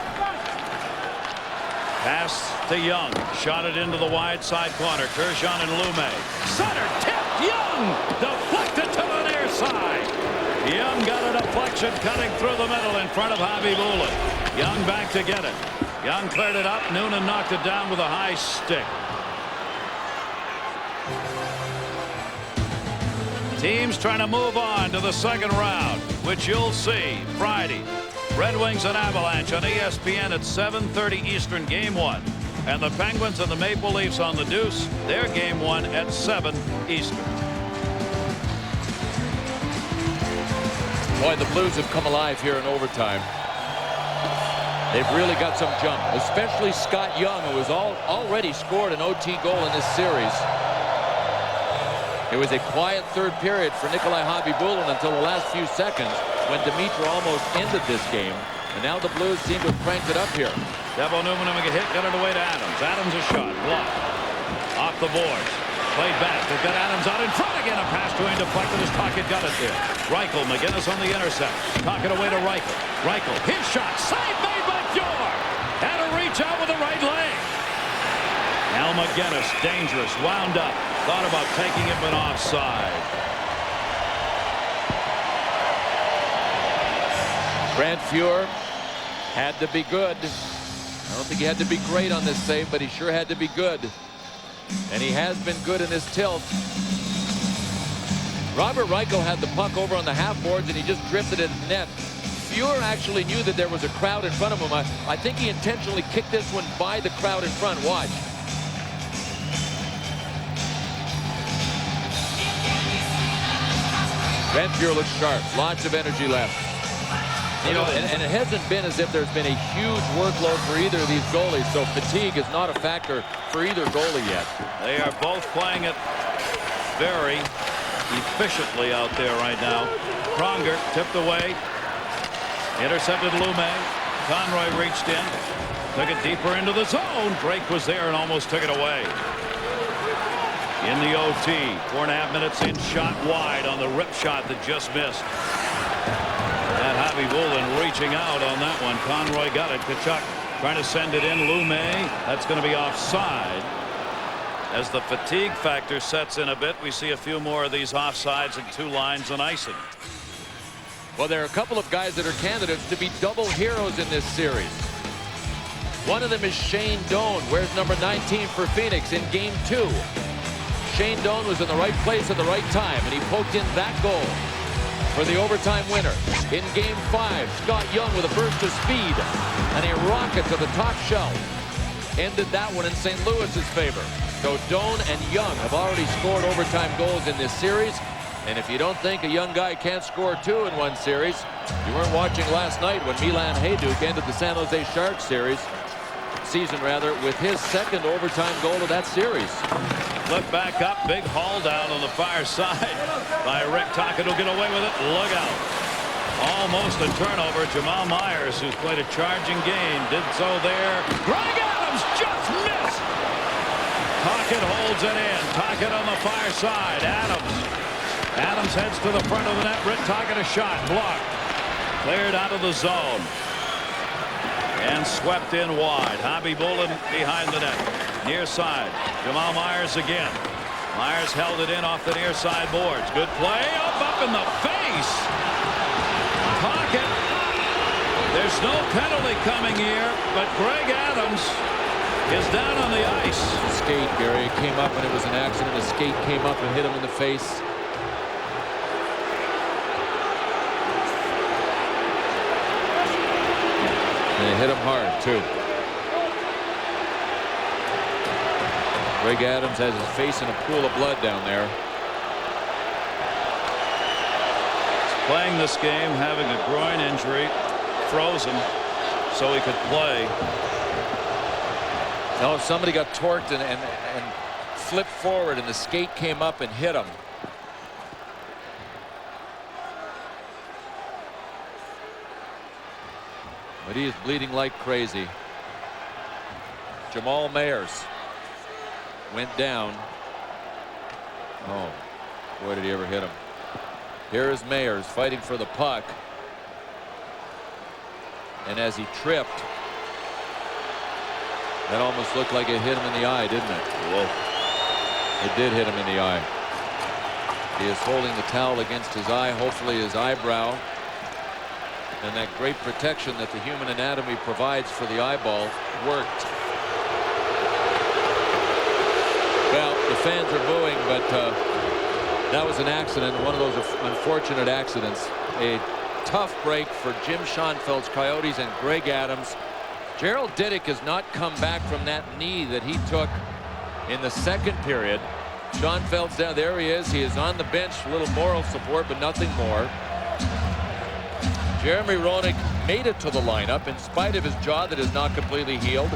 Pass to Young. Shot it into the wide side corner. Turgeon and Lume. Center tip. Young deflected to the near side. Young got a deflection cutting through the middle in front of Javi Bulin. Young back to get it. Young cleared it up. Noonan knocked it down with a high stick. Teams trying to move on to the second round, which you'll see Friday. Red Wings and Avalanche on ESPN at 7:30 Eastern, Game 1. And the Penguins and the Maple Leafs on the Deuce, their Game 1 at 7 Eastern. Boy, the Blues have come alive here in overtime. They've really got some jump, especially Scott Young, who has already scored an OT goal in this series. It was a quiet third period for Nikolai Khabibulin until the last few seconds when Dimitra almost ended this game. And now the Blues seem to have cranked it up here. Devo Newman a hit, got it away to Adams. Adams a shot, blocked. Off the boards. Played back. They've got Adams out in front again. A pass to him deflected as Tocchet got it there. Reichel, McGinnis on the intercept. Tocchet away to Reichel. Reichel, his shot. Save made by Fjord. Had to reach out with the right leg. Now McGinnis, dangerous, wound up. Thought about taking him, but offside. Grant Fuhr had to be good. I don't think he had to be great on this save, but he sure had to be good. And he has been good in this tilt. Robert Reichel had the puck over on the half boards, and he just drifted it in net. Fuhr actually knew that there was a crowd in front of him. I think he intentionally kicked this one by the crowd in front. Watch. Grant Fuhr looks sharp. Lots of energy left. You know, and it hasn't been as if there's been a huge workload for either of these goalies, so fatigue is not a factor for either goalie yet. They are both playing it very efficiently out there right now. Pronger tipped away. Intercepted Lume. Conroy reached in. Took it deeper into the zone. Drake was there and almost took it away. In the OT. 4.5 minutes in, shot wide on the rip shot that just missed. And Khabibulin reaching out on that one. Conroy got it. Tkachuk trying to send it in. Lume. That's going to be offside. As the fatigue factor sets in a bit, we see a few more of these offsides and 2 lines and icing. Well, there are a couple of guys that are candidates to be double heroes in this series. One of them is Shane Doan, wears number 19 for Phoenix in Game 2. Shane Doan was in the right place at the right time, and he poked in that goal for the overtime winner. In Game 5, Scott Young with a burst of speed and a rocket to the top shelf ended that one in St. Louis's favor. So Doan and Young have already scored overtime goals in this series. And if you don't think a young guy can't score 2 in one series, you weren't watching last night when Milan Hajduk ended the San Jose Sharks season with his second overtime goal of that series. Flip back up, big haul down on the far side by Rick Tocchet. Will get away with it. Look out. Almost a turnover. Jamal Myers, who's played a charging game, did so there. Greg Adams just missed. Tocchet holds it in. Tocchet on the far side. Adams heads to the front of the net. Rick Tocchet a shot. Blocked. Cleared out of the zone. And swept in wide. Khabibulin behind the net. Near side. Jamal Myers again. Myers held it in off the near side boards. Good play. Up in the face. Tocchet. There's no penalty coming here, but Greg Adams is down on the ice. Skate, Gary. It came up and it was an accident. A skate came up and hit him in the face. And it hit him hard, too. Greg Adams has his face in a pool of blood down there. He's playing this game, having a groin injury, frozen, so he could play. No, somebody got torqued and flipped forward, and the skate came up and hit him. But he is bleeding like crazy. Jamal Myers went down. Oh, boy, did he ever hit him. Here is Myers fighting for the puck. And as he tripped, that almost looked like it hit him in the eye, didn't it? Whoa. It did hit him in the eye. He is holding the towel against his eye, hopefully his eyebrow. And that great protection that the human anatomy provides for the eyeball worked. Well, the fans are booing, but that was an accident, one of those unfortunate accidents. A tough break for Jim Schoenfeld's Coyotes and Greg Adams. Gerald Diddick has not come back from that knee that he took in the second period. Schoenfeld's down. There he is. He is on the bench. A little moral support, but nothing more. Jeremy Roenick made it to the lineup in spite of his jaw that is not completely healed.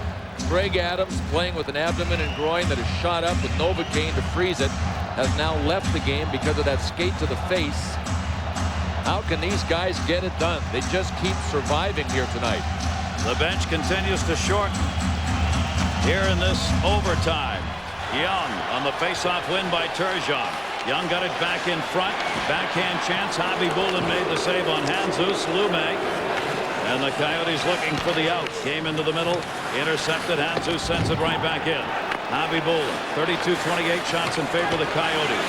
Greg Adams, playing with an abdomen and groin that is shot up with Novocaine to freeze it, has now left the game because of that skate to the face. How can these guys get it done? They just keep surviving here tonight. The bench continues to shorten here in this overtime. Young on the face-off win by Turgeon. Young got it back in front. Backhand chance. Javi Bulin made the save on Jesus Lume. And the Coyotes looking for the out. Came into the middle. Intercepted. Jesus sends it right back in. Javi Bulin. 32-28 shots in favor of the Coyotes.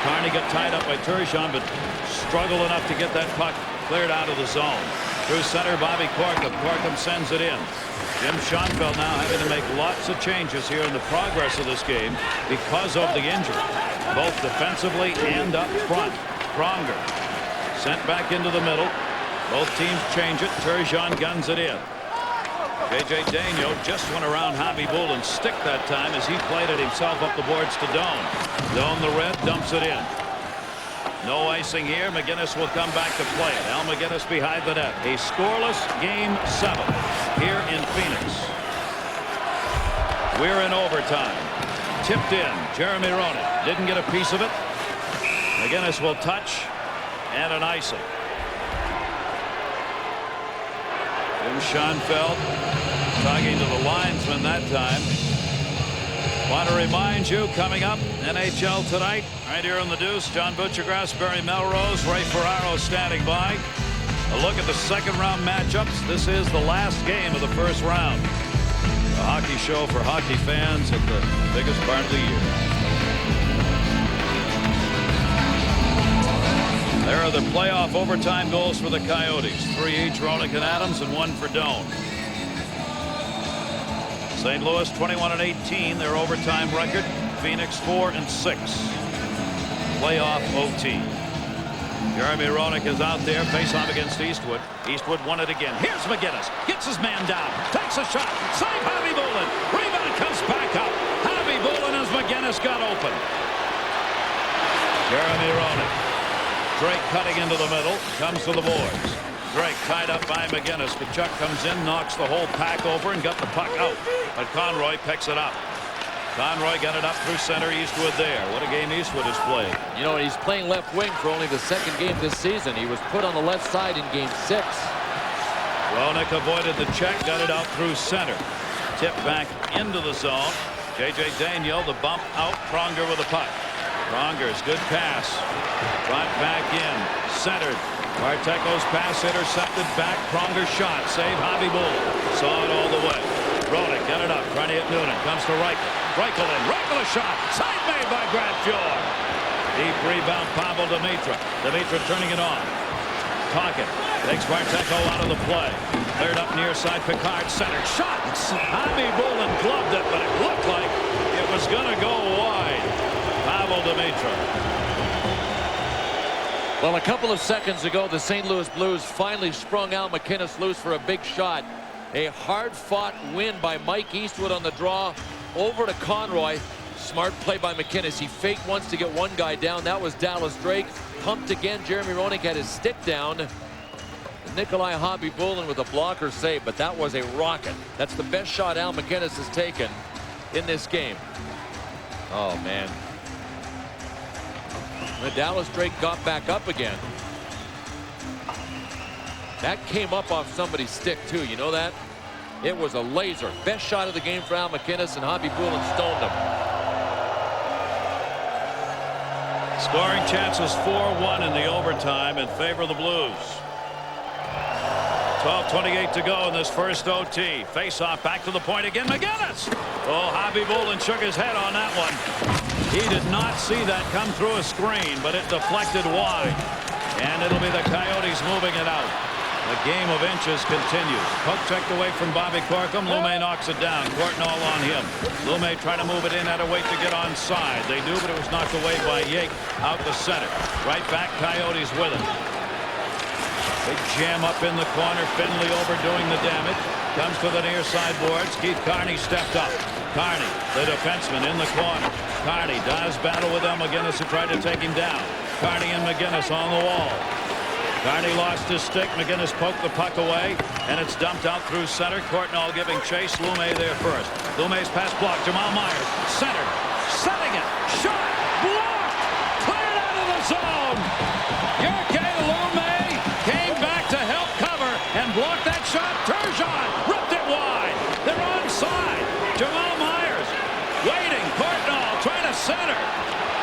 Carney got tied up by Turgeon, but struggled enough to get that puck cleared out of the zone. Through center, Bobby Corkum. Corkum sends it in. Jim Schoenfeld now having to make lots of changes here in the progress of this game because of the injury, both defensively and up front. Pronger sent back into the middle. Both teams change it. Turgeon guns it in. J.J. Daigneault just went around Javi Bulin's stick that time as he played it himself up the boards to Doan. Doan, the red, dumps it in. No icing here. McGinnis will come back to play it. Al McGinnis behind the net. A scoreless Game 7 here in Phoenix. We're in overtime. Tipped in. Jeremy Roenick didn't get a piece of it. McGinnis will touch, and an icing. Jim Schoenfeld talking to the linesman that time. Want to remind you, coming up, NHL tonight, right here on the Deuce, John Butchergrass, Barry Melrose, Ray Ferraro standing by. A look at the second round matchups. This is the last game of the first round. A hockey show for hockey fans at the biggest part of the year. There are the playoff overtime goals for the Coyotes. 3 each, Roenick and Adams, and 1 for Doan. St. Louis 21-18, their overtime record. Phoenix 4-6. Playoff OT. Jeremy Roenick is out there, face off against Eastwood. Eastwood won it again. Here's McGinnis. Gets his man down. Takes a shot. Save Javi Bulin. Rebound comes back up. Javi Bulin as McGinnis got open. Jeremy Roenick. Drake cutting into the middle. Comes to the boards. Drake tied up by McGinnis. Kachuk comes in, knocks the whole pack over, and got the puck out. But Conroy picks it up. Conroy got it up through center. Eastwood there. What a game Eastwood has played. You know, he's playing left wing for only the second game this season. He was put on the left side in Game 6. Roenick avoided the check, got it out through center. Tip back into the zone. J.J. Daigneault, the bump out. Pronger with the puck. Pronger's good pass. Brought back in. Centered. Barteko's pass intercepted back. Pronger shot. Save Javi Bulin. Saw it all the way. Roenick got it up. Trying to hit Noonan. Comes to Reichel. Reichel in. Reichel a shot. Save made by Grant Fuhr. Deep rebound. Pavel Dimitra. Dimitra turning it on. Tocchet takes Barteko out of the play. Cleared up near side. Picard centered. Shot. Javi Bulin gloved it, but it looked like it was going to go wide. Pavel Dimitra. Well, a couple of seconds ago, the St. Louis Blues finally sprung Al McInnis loose for a big shot. A hard-fought win by Mike Eastwood on the draw over to Conroy. Smart play by McInnis. He faked once to get one guy down. That was Dallas Drake. Pumped again. Jeremy Roenick had his stick down. Nikolai Javi Bulin with a blocker save, but that was a rocket. That's the best shot Al McInnis has taken in this game. Oh, man. The Dallas Drake got back up again. That came up off somebody's stick, too. You know that? It was a laser. Best shot of the game for Al McInnis, and Javi Bulin stoned him. Scoring chances 4-1 in the overtime in favor of the Blues. 12:28 to go in this first OT. Face-off back to the point again. McInnis! Oh, Javi Bulin shook his head on that one. He did not see that come through a screen, but it deflected wide. And it'll be the Coyotes moving it out. The game of inches continues. Poke checked away from Bobby Corkum. Lume knocks it down. Courtnall on him. Lume trying to move it in, had to wait to get onside. They do, but it was knocked away by Yake out the center. Right back, Coyotes with it. Big jam up in the corner. Finley overdoing the damage. Comes to the near side boards. Keith Carney stepped up. Carney, the defenseman, in the corner. Carney does battle with them. McGinnis who tried to take him down. Carney and McGinnis on the wall. Carney lost his stick. McGinnis poked the puck away, and it's dumped out through center. Courtnall giving chase. Lume there first. Lume's pass blocked. Jamal Myers centered, setting it, shot, blocked, cleared out of the zone. Jyrki Lume came back to help cover and blocked that shot. Turgeon ripped it wide. They're onside. Jamal Myers waiting. Courtnall trying to center.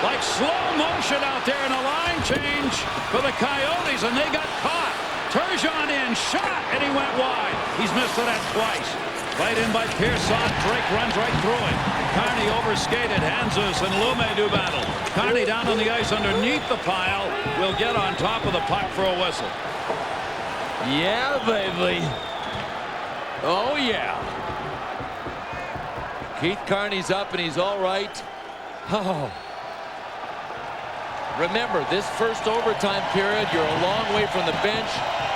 Like slow motion out there in a line change for the Coyotes, and they got caught. Turgeon in, shot, and he went wide. He's missed it at twice. Played in by Pearson. Drake runs right through him. Carney overskated. Hanzus and Lume do battle. Carney down on the ice underneath the pile. Will get on top of the puck for a whistle. Yeah, baby. Oh, yeah. Keith Carney's up, and he's all right. Oh. Remember, this first overtime period, you're a long way from the bench.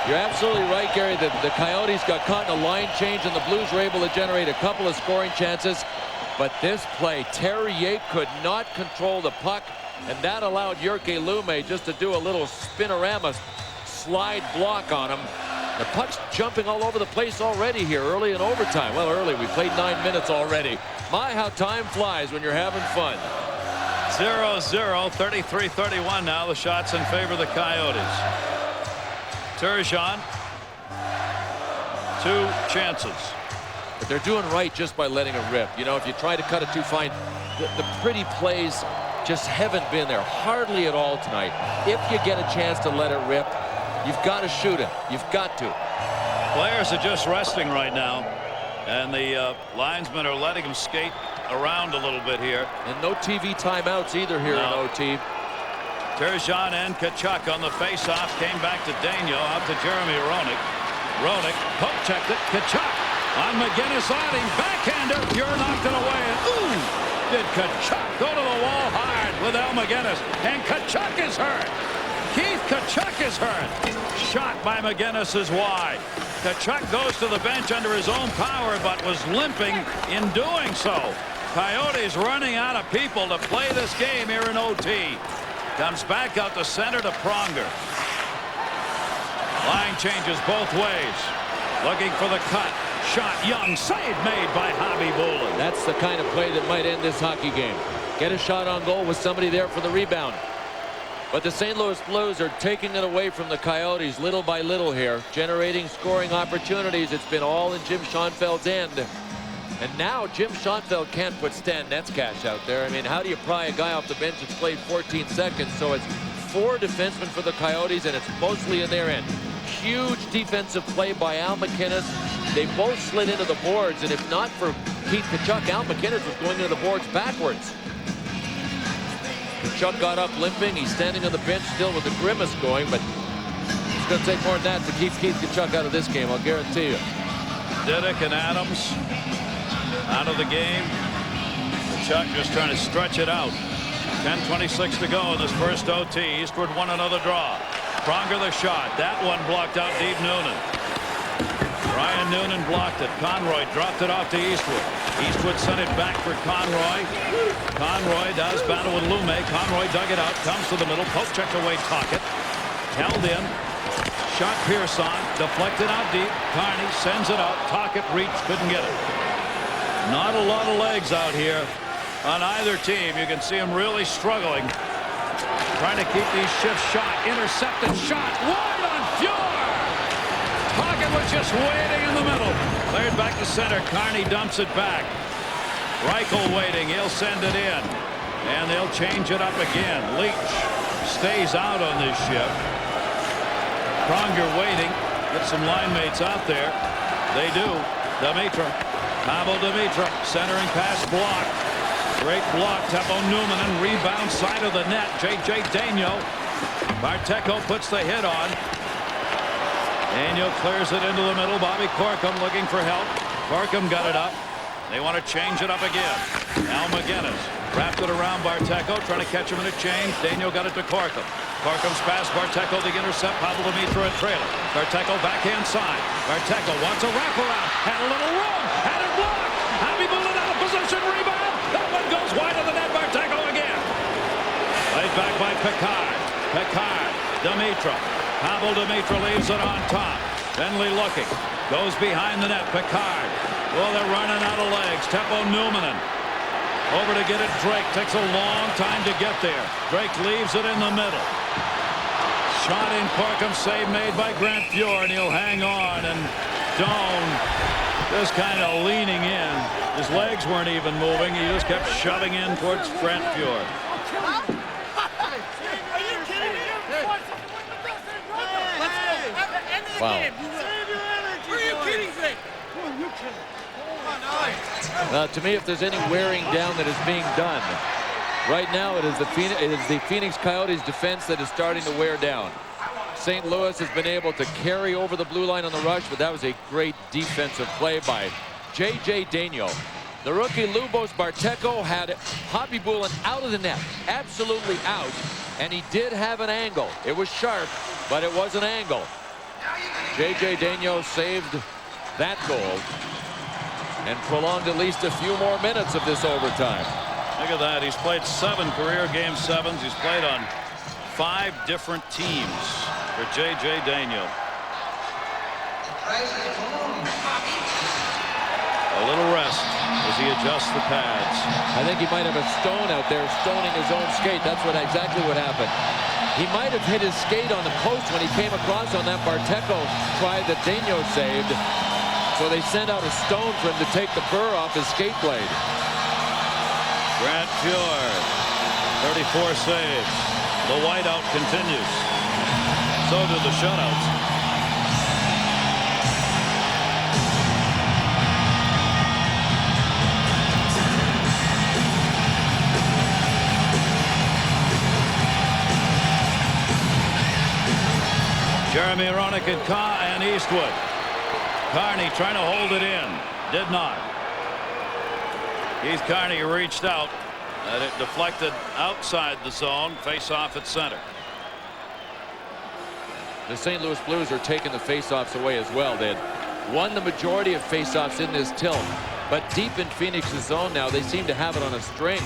You're absolutely right, Gary. The Coyotes got caught in a line change, and the Blues were able to generate a couple of scoring chances. But this play, Terry Yake could not control the puck, and that allowed Jyrki Lume just to do a little spinorama slide block on him. The puck's jumping all over the place already here early in overtime. Well, early. We played 9 minutes already. My, how time flies when you're having fun. 0-0, 33-31 now. The shots in favor of the Coyotes. Turgeon, 2 chances. But they're doing right just by letting it rip. You know, if you try to cut it too fine, the pretty plays just haven't been there. Hardly at all tonight. If you get a chance to let it rip, you've got to shoot it. You've got to. Players are just resting right now, and the linesmen are letting them skate around a little bit here. And no TV timeouts either here in OT. Turgeon and Tkachuk on the face-off. Came back to Daigneault, out to Jeremy Roenick. Roenick poke checked it. Tkachuk on McGinnis on him. Backhander. You're knocked it away. And ooh! Did Tkachuk go to the wall hard with Al McGinnis? And Tkachuk is hurt. Keith Tkachuk is hurt. Shot by McGinnis is wide. Tkachuk goes to the bench under his own power, but was limping in doing so. Coyotes running out of people to play this game here in OT. Comes back out to center to Pronger. Line changes both ways. Looking for the cut. Shot. Young. Save made by Hobby Bullen. That's the kind of play that might end this hockey game. Get a shot on goal with somebody there for the rebound. But the St. Louis Blues are taking it away from the Coyotes little by little here, generating scoring opportunities. It's been all in Jim Schoenfeld's end. And now Jim Schoenfeld can't put Stan Netzcash out there. I mean, how do you pry a guy off the bench that's played 14 seconds? So it's 4 defensemen for the Coyotes, and it's mostly in their end. Huge defensive play by Al McInnes. They both slid into the boards, and if not for Keith Tkachuk, Al McInnes was going into the boards backwards. Tkachuk got up limping. He's standing on the bench still with a grimace going, but it's going to take more than that to keep Keith Tkachuk out of this game, I'll guarantee you. Diddick and Adams out of the game. Tkachuk just trying to stretch it out. 10:26 to go in this first OT. Eastwood won another draw. Pronger the shot. That one blocked out deep. Noonan. Ryan Noonan blocked it. Conroy dropped it off to Eastwood. Eastwood sent it back for Conroy. Conroy does battle with Lume. Conroy dug it out. Comes to the middle. Poke checked away Tocchet. Held in. Shot Pearson. Deflected out deep. Carney sends it out. Tocchet reached. Couldn't get it. Not a lot of legs out here on either team. You can see them really struggling. Trying to keep these shifts shot. Intercepted shot. Wide on Fuhr. Tocchet was just waiting in the middle. Cleared back to center. Carney dumps it back. Reichel waiting. He'll send it in. And they'll change it up again. Leach stays out on this shift. Pronger waiting. Get some line mates out there. They do. Dimitra. Pavel Dimitra. Centering pass blocked. Great block. Teppo Numminen rebound side of the net. J.J. Daigneault. Barteco puts the hit on. Daigneault clears it into the middle. Bobby Corkum looking for help. Corkum got it up. They want to change it up again. Al McGinnis wrapped it around Barteco, trying to catch him in a change. Daigneault got it to Corkum. Corkum's pass. Barteco the intercept. Pavel Demitra and trailer. Barteco backhand side. Barteco wants a wraparound. Had a little room. Had it blocked. Habibulin out of position. Rebound. That one goes wide of the net. Barteco again. Played back by Picard. Picard. Demitra. Pavel Demitra leaves it on top. Benley looking. Goes behind the net. Picard. Well, they're running out of legs. Teppo Numminen. Over to get it. Drake takes a long time to get there. Drake leaves it in the middle. Shot in Corkum. Save made by Grant Fuhr, and he'll hang on. And Doan just kind of leaning in. His legs weren't even moving. He just kept shoving in towards Grant Fuhr. Wow. To me, if there's any wearing down that is being done, right now it is the Phoenix Coyotes defense that is starting to wear down. St. Louis has been able to carry over the blue line on the rush, but that was a great defensive play by J.J. Daigneault. The rookie Lubos Barteco had Habibulin out of the net, absolutely out, and he did have an angle. It was sharp, but it was an angle. J.J. Daigneault saved that goal and prolonged at least a few more minutes of this overtime. Look at that. He's played 7 career game 7s. He's played on 5 different teams for J.J. Daigneault. A little rest as he adjusts the pads. I think he might have a Stone out there stoning his own skate. That's exactly what happened. He might have hit his skate on the post when he came across on that Barteco try that Daigneault saved. So they sent out a stone for him to take the burr off his skate blade. Grant Fuhr, 34 saves. The whiteout continues. So do the shutouts. Jeremy Roenick and Eastwood. Carney trying to hold it in. Did not. Keith Carney reached out, and it deflected outside the zone. Face off at center. The St. Louis Blues are taking the face-offs away as well. They had won the majority of face-offs in this tilt, but deep in Phoenix's zone now, they seem to have it on a string.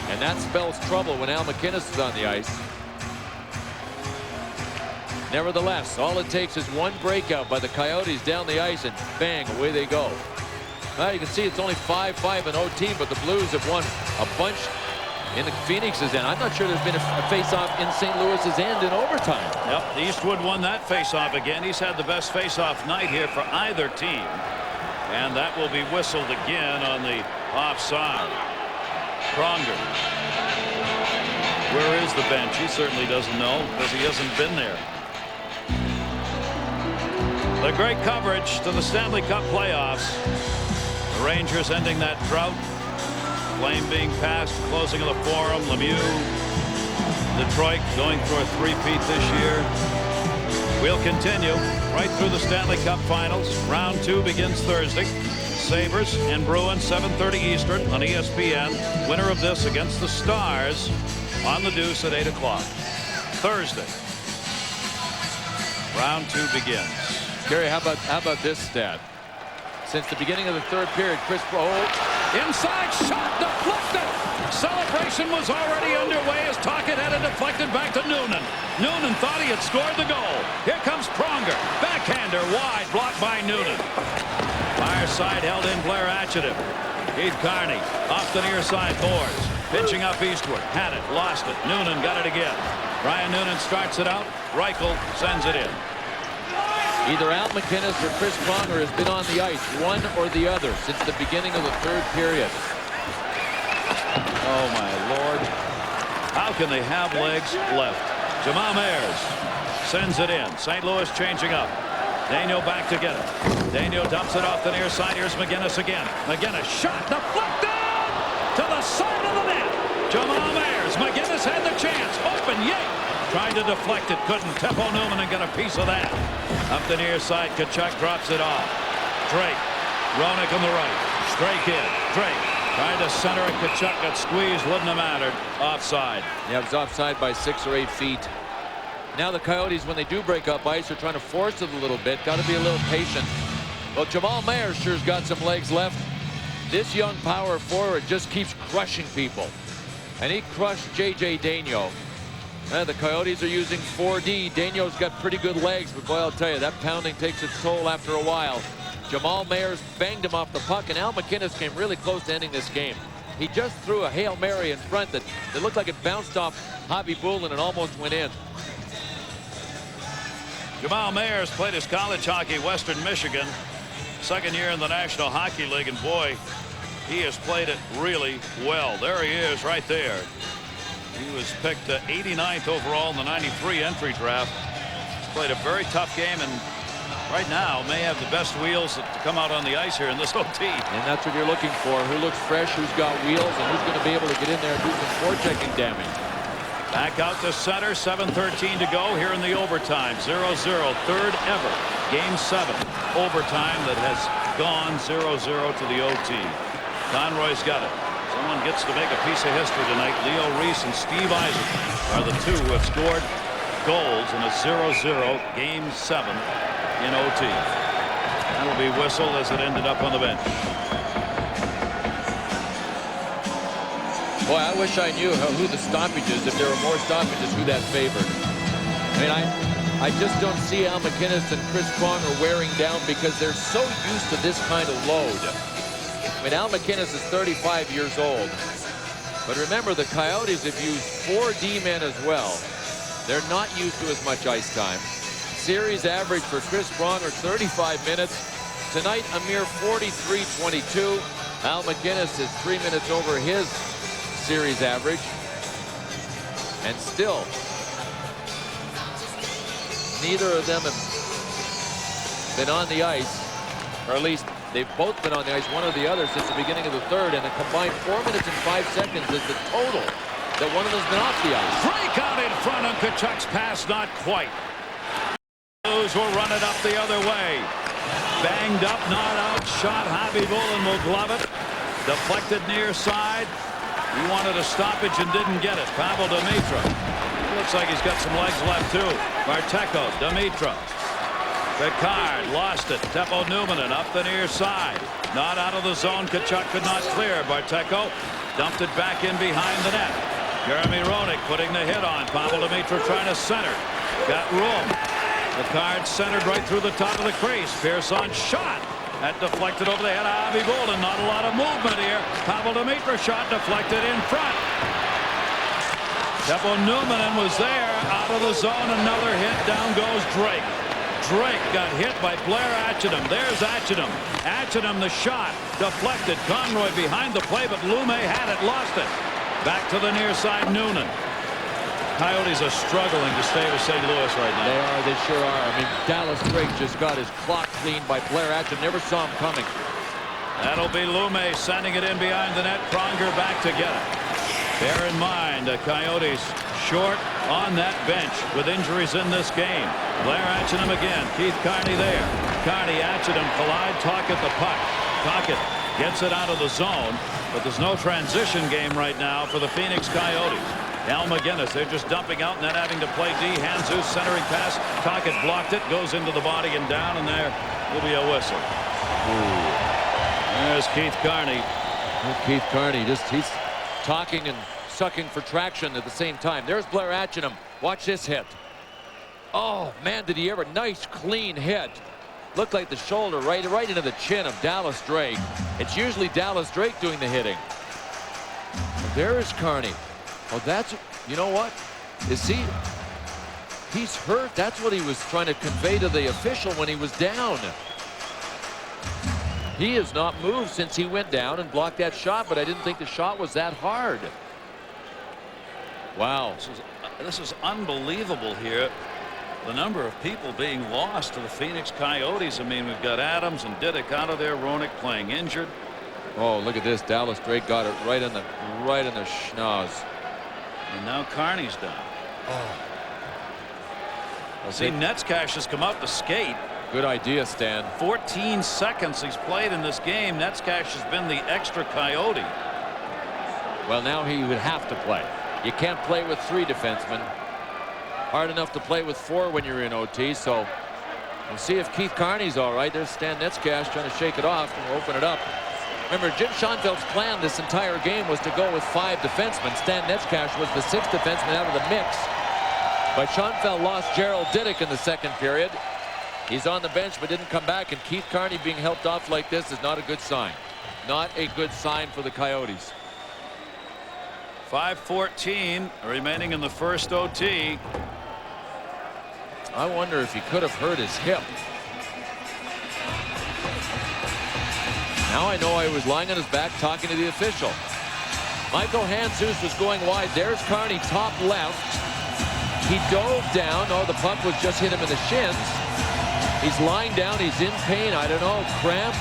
And that spells trouble when Al McInnis is on the ice. Nevertheless, all it takes is one breakout by the Coyotes down the ice, and bang, away they go. Now you can see it's only 5-5 in OT, but the Blues have won a bunch in the Phoenix's end. I'm not sure there's been a face-off in St. Louis's end in overtime. Yep, Eastwood won that face-off again. He's had the best face-off night here for either team. And that will be whistled again on the offside. Pronger. Where is the bench? He certainly doesn't know because he hasn't been there. The great coverage to the Stanley Cup playoffs. The Rangers ending that drought. Flame being passed, closing of the Forum. Lemieux, Detroit going for a three-peat this year. We'll continue right through the Stanley Cup Finals. Round 2 begins Thursday. Sabres and Bruins, 7:30 Eastern on ESPN. Winner of this against the Stars on the Deuce at 8 o'clock. Thursday. Round 2 begins. Gary, how about this stat? Since the beginning of the third period, Chris inside shot deflected. Celebration was already underway as Tocchet had it deflected back to Noonan. Noonan thought he had scored the goal. Here comes Pronger. Backhander wide, blocked by Noonan. Fire side held in, Blair Atchett. Keith Carney off the near side boards. Pitching up Eastwood. Had it, lost it. Noonan got it again. Ryan Noonan starts it out. Reichel sends it in. Either Al McInnis or Chris Pronger has been on the ice, one or the other, since the beginning of the third period. Oh, my Lord. How can they have legs left? Jamal Mayers sends it in. St. Louis changing up. Daigneault back to get it. Daigneault dumps it off the near side. Here's McInnis again. McInnis shot deflected. to the side of the net. Jamal Mayers. McGinnis had the chance. Open Yate. Tried to deflect it. Couldn't. Teppo Newman got a piece of that. Up the near side. Tkachuk drops it off. Drake. Roenick on the right. Straight in. Drake. Trying to center it. Tkachuk got squeezed. Wouldn't have mattered. Offside. Yeah, it was offside by 6 or 8 feet. Now the Coyotes, when they do break up ice, are trying to force it a little bit. Got to be a little patient. Well, Jamal Mayers sure's got some legs left. This young power forward just keeps crushing people. And he crushed J.J. Daigneault. The Coyotes are using 4D. Daigneault's got pretty good legs, but boy, I'll tell you, that pounding takes its toll after a while. Jamal Mayers banged him off the puck, and Al MacInnis came really close to ending this game. He just threw a Hail Mary in front that looked like it bounced off Hobby Bullen and almost went in. Jamal Mayers played his college hockey Western Michigan. Second year in the National Hockey League, and boy, he has played it really well. There he is right there. He was picked 89th overall in the 93 entry draft. He's played a very tough game, and right now may have the best wheels to come out on the ice here in this OT. And that's what you're looking for. Who looks fresh, who's got wheels, and who's going to be able to get in there and do some forechecking damage. Back out to center. 7:13 to go here in the overtime. 0-0. Third ever. Game 7. Overtime that has gone 0-0 to the OT. Conroy's got it. Someone gets to make a piece of history tonight. Leo Reese and Steve Isaac are the two who have scored goals in a 0-0 Game 7 in OT. That'll be whistled as it ended up on the bench. Boy, I wish I knew who the stoppage is. If there were more stoppages, who that favored. I mean, I just don't see Al MacInnis and Chris Pronger wearing down because they're so used to this kind of load. I mean, Al MacInnis is 35 years old. But remember, the Coyotes have used 4 D-men as well. They're not used to as much ice time. Series average for Chris Pronger, 35 minutes. Tonight, a mere 43-22. Al MacInnis is 3 minutes over his series average. And still, neither of them have been on the ice, or at least they've both been on the ice, one or the other, since the beginning of the third, and a combined 4 minutes and 5 seconds is the total that one of them's been off the ice. Drake out in front on Tkachuk's pass, not quite. Those will run it up the other way. Banged up, not out, shot. Hobby Bullen will glove it. Deflected near side. He wanted a stoppage and didn't get it. Pavel Demitra. Looks like he's got some legs left too. Barteko, Demitra. Picard lost it. Teppo Newman up the near side. Not out of the zone. Tkachuk could not clear. Barteko dumped it back in behind the net. Jeremy Roenick putting the hit on. Pavel Demitra trying to center. Got room. Picard centered right through the top of the crease. Pearson shot. That deflected over the head of Hobby Bullen. Not a lot of movement here. Pavel Demitra shot deflected in front. Teppo Newman was there. Out of the zone. Another hit. Down goes Drake. Drake got hit by Blair Atchedam. There's Atchedam. Atchedam the shot. Deflected. Conroy behind the play, but Lume had it. Lost it. Back to the near side. Noonan. Coyotes are struggling to stay with St. Louis right now. They are. They sure are. I mean, Dallas Drake just got his clock cleaned by Blair Atchedam. Never saw him coming. That'll be Lume sending it in behind the net. Pronger back to get it. Bear in mind, the Coyotes short on that bench with injuries in this game. Blair Atchedam again. Keith Carney there. Carney, Atchedam collide. Tocchet the puck. Tocchet gets it out of the zone, but there's no transition game right now for the Phoenix Coyotes. Al MacInnis, they're just dumping out and then having to play D. Hanzus centering pass. Tocchet blocked it, goes into the body and down, and there will be a whistle. Ooh. There's Keith Carney. Keith Carney, he's talking and sucking for traction at the same time. There's Blair Atchedam. Watch this hit. Oh, man, did he ever. Nice, clean hit. Looked like the shoulder right into the chin of Dallas Drake. It's usually Dallas Drake doing the hitting. But there is Carney. Oh, that's, you know what? Is he's hurt. That's what he was trying to convey to the official when he was down. He has not moved since he went down and blocked that shot, but I didn't think the shot was that hard. Wow. This is unbelievable here. The number of people being lost to the Phoenix Coyotes. I mean, we've got Adams and Didick out of there. Roenick playing injured. Oh, look at this. Dallas Drake got it right in the schnoz. And now Carney's down. See, Netzcash has come out to skate. Good idea, Stan. 14 seconds he's played in this game. Netzcash has been the extra Coyote. Well, now he would have to play. You can't play with 3 defensemen. Hard enough to play with 4 when you're in OT, so we'll see if Keith Carney's all right. There's Stan Netzcash trying to shake it off and open it up. Remember, Jim Schoenfeld's plan this entire game was to go with 5 defensemen. Stan Netzcash was the 6th defenseman out of the mix. But Schoenfeld lost Gerald Diddick in the second period. He's on the bench but didn't come back, and Keith Carney being helped off like this is not a good sign. Not a good sign for the Coyotes. 5:14 remaining in the first OT. I wonder if he could have hurt his hip. Now I know I was lying on his back talking to the official. Michael Handzus was going wide. There's Carney top left. He dove down. Oh, the puck was just hit him in the shins. He's lying down. He's in pain. I don't know. Cramp.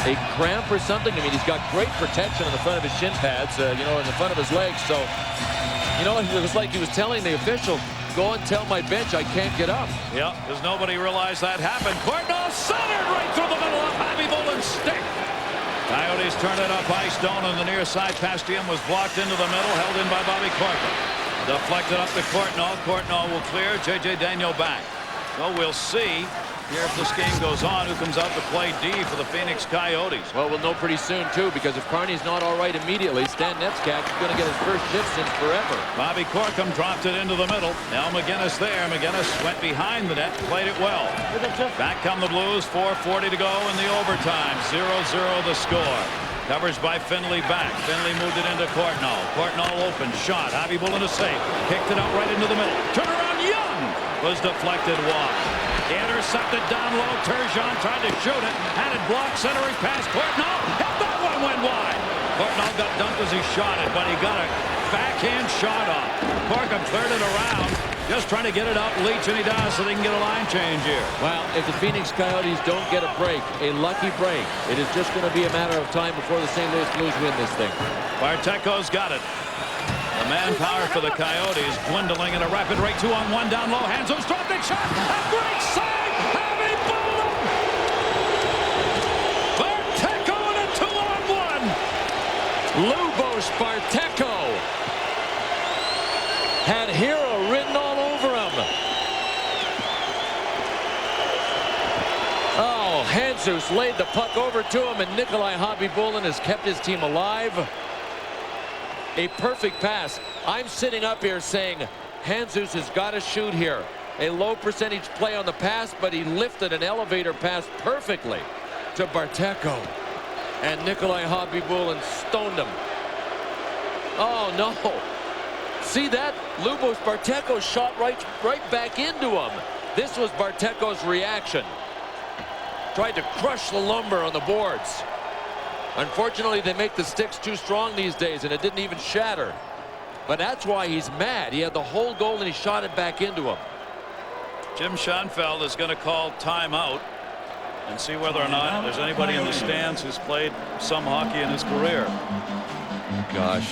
A cramp or something. I mean, he's got great protection on the front of his shin pads, you know, in the front of his legs. So, you know, it was like he was telling the official, go and tell my bench I can't get up. Yeah, because nobody realized that happened. Courtnall centered right through the middle of Bobby Bullen's stick. Coyotes turn it up ice. Down on the near side. Pastien was blocked into the middle, held in by Bobby Corcoran. Deflected up to Courtnall. Courtnall will clear. J.J. Daniel back. Well, we'll see here if this game goes on who comes out to play D for the Phoenix Coyotes. Well, we'll know pretty soon, too, because if Carney's not all right immediately, Stan Netzcash is going to get his first shift since forever. Bobby Corcoran dropped it into the middle. Now McGinnis there. McGinnis went behind the net, played it well. Back come the Blues. 4:40 to go in the overtime. 0-0 the score. Coverage by Finley back. Finley moved it into Courtnall. Courtnall open. Shot. Javi Bullen a save. Kicked it out right into the middle. Turn around. Young was deflected wide. Intercepted down low. Turgeon tried to shoot it. Had it blocked. Centering pass. Courtnall. And that one went wide. Courtnall got dunked as he shot it, but he got a backhand shot off. Corcoran cleared it around. Just trying to get it out. Leach, and he does, so they can get a line change here. Well, if the Phoenix Coyotes don't get a break, a lucky break, it is just going to be a matter of time before the St. Louis Blues win this thing. Barteko's got it. The manpower for the Coyotes dwindling in a rapid rate. 2-on-1 down low. Handzus dropped it shot. A great save. Javi Bullen. Barteko in a 2-on-1. Lubos Barteko had hero written all over him. Oh, Handzus laid the puck over to him, and Nikolai Javi has kept his team alive. A perfect pass. I'm sitting up here saying Handzus has got to shoot here. A low percentage play on the pass, but he lifted an elevator pass perfectly to Barteko. And Nikolai Javi stoned him. Oh, no. See that? Lubos Barteko shot right back into him. This was Barteko's reaction. Tried to crush the lumber on the boards. Unfortunately, they make the sticks too strong these days, and it didn't even shatter. But that's why he's mad. He had the whole goal, and he shot it back into him. Jim Schoenfeld is going to call timeout and see whether or not there's anybody in the stands who's played some hockey in his career. Gosh.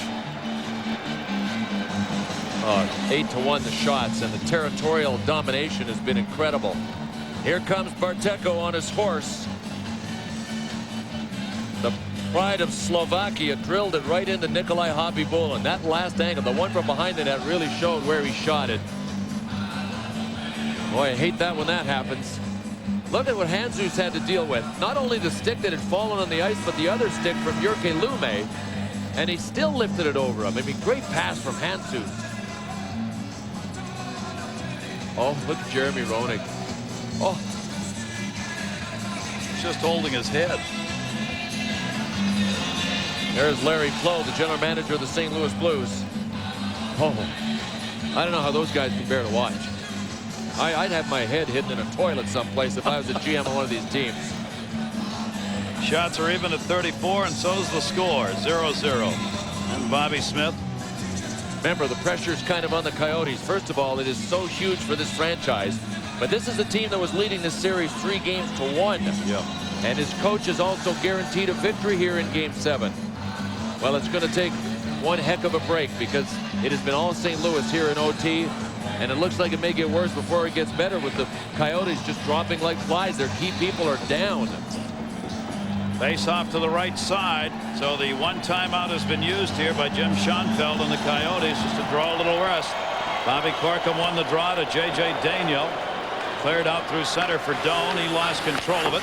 8-1 the shots, and the territorial domination has been incredible. Here comes Barteko on his horse. The pride of Slovakia drilled it right into Nikolai Javi Bullen. That last angle, the one from behind the net, really showed where he shot it. Boy, I hate that when that happens. Look at what Handzus had to deal with. Not only the stick that had fallen on the ice, but the other stick from Jyrki Lumme. And he still lifted it over him. I mean, great pass from Handzus. Oh, look at Jeremy Roenick. Oh. He's just holding his head. There's Larry Flo, the general manager of the St. Louis Blues. Oh, I don't know how those guys can bear to watch. I'd have my head hidden in a toilet someplace if I was a GM of one of these teams. Shots are even at 34, and so's the score, 0-0. And Bobby Smith. Remember, the pressure's kind of on the Coyotes. First of all, it is so huge for this franchise. But this is the team that was leading this series 3-1. Yeah. And his coach is also guaranteed a victory here in Game 7. Well, it's going to take one heck of a break because it has been all St. Louis here in OT. And it looks like it may get worse before it gets better with the Coyotes just dropping like flies. Their key people are down. Face off to the right side. So the one timeout has been used here by Jim Schoenfeld and the Coyotes just to draw a little rest. Bobby Corkum won the draw to J.J. Daniel. Cleared out through center for Doan. He lost control of it.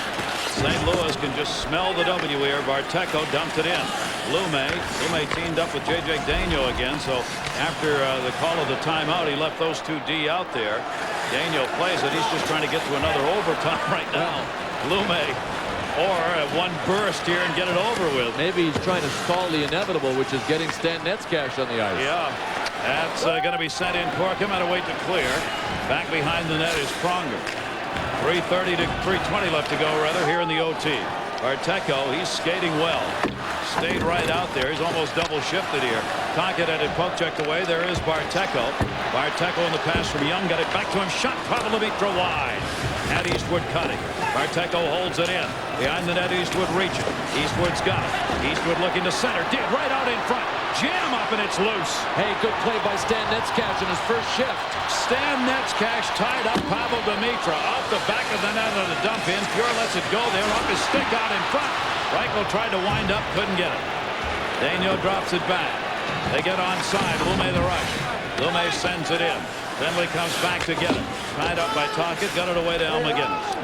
St. Louis can just smell the W here. Barteco dumped it in. Lume teamed up with J.J. Daniel again. So after the call of the timeout, he left those two D out there. Daniel plays it. He's just trying to get to another overtime right now. Lume or one burst here and get it over with. Maybe he's trying to stall the inevitable, which is getting Stan Netzcash on the ice. Yeah, that's going to be sent in. Corkum had to wait to clear. Back behind the net is Pronger. 3:30 to 3:20 left to go, rather, here in the OT. Barteco, he's skating well. Stayed right out there. He's almost double shifted here. Tocchet had it poke checked away. There is Barteco. Barteco in the pass from Young. Got it back to him. Shot Pavlovic wide. At Eastwood cutting. Barteco holds it in. Behind the net, Eastwood reaching. Eastwood's got it. Eastwood looking to center. Did right out in front. Jam up and it's loose. Hey, good play by Stan Netzcash in his first shift. Stan Netzcash tied up Pavel Demitra off the back of the net on the dump in. Pure lets it go there off his stick out in front. Reichel tried to wind up, couldn't get it. Daniel drops it back. They get onside. Lume the rush. Lume sends it in. Finley comes back to get it. Tied up by Tocchet. Got it away to Al McGinnis.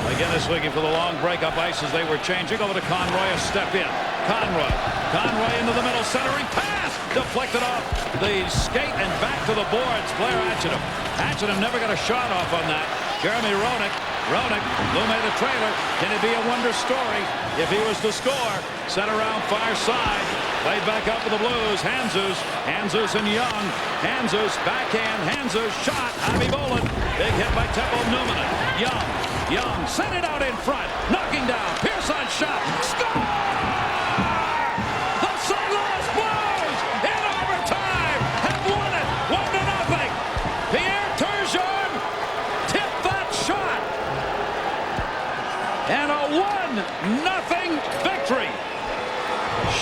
McGinnis looking for the long break-up ice as they were changing. Over to Conroy, a step in. Conroy into the middle, centering pass. Deflected off the skate and back to the boards. Blair Hatchettam never got a shot off on that. Jeremy Roenick, Lume the trailer. Can it be a wonder story if he was to score? Sent around far side. Played back up for the Blues. Handzus and Young. Handzus, backhand. Handzus, shot. Javi Bolin. Big hit by Teppo Numminen. Young sent it out in front. Knocking down. Pearson shot. Score! The St. Louis Blues in overtime have won it 1-0. Pierre Turgeon tipped that shot. And a 1-0 victory.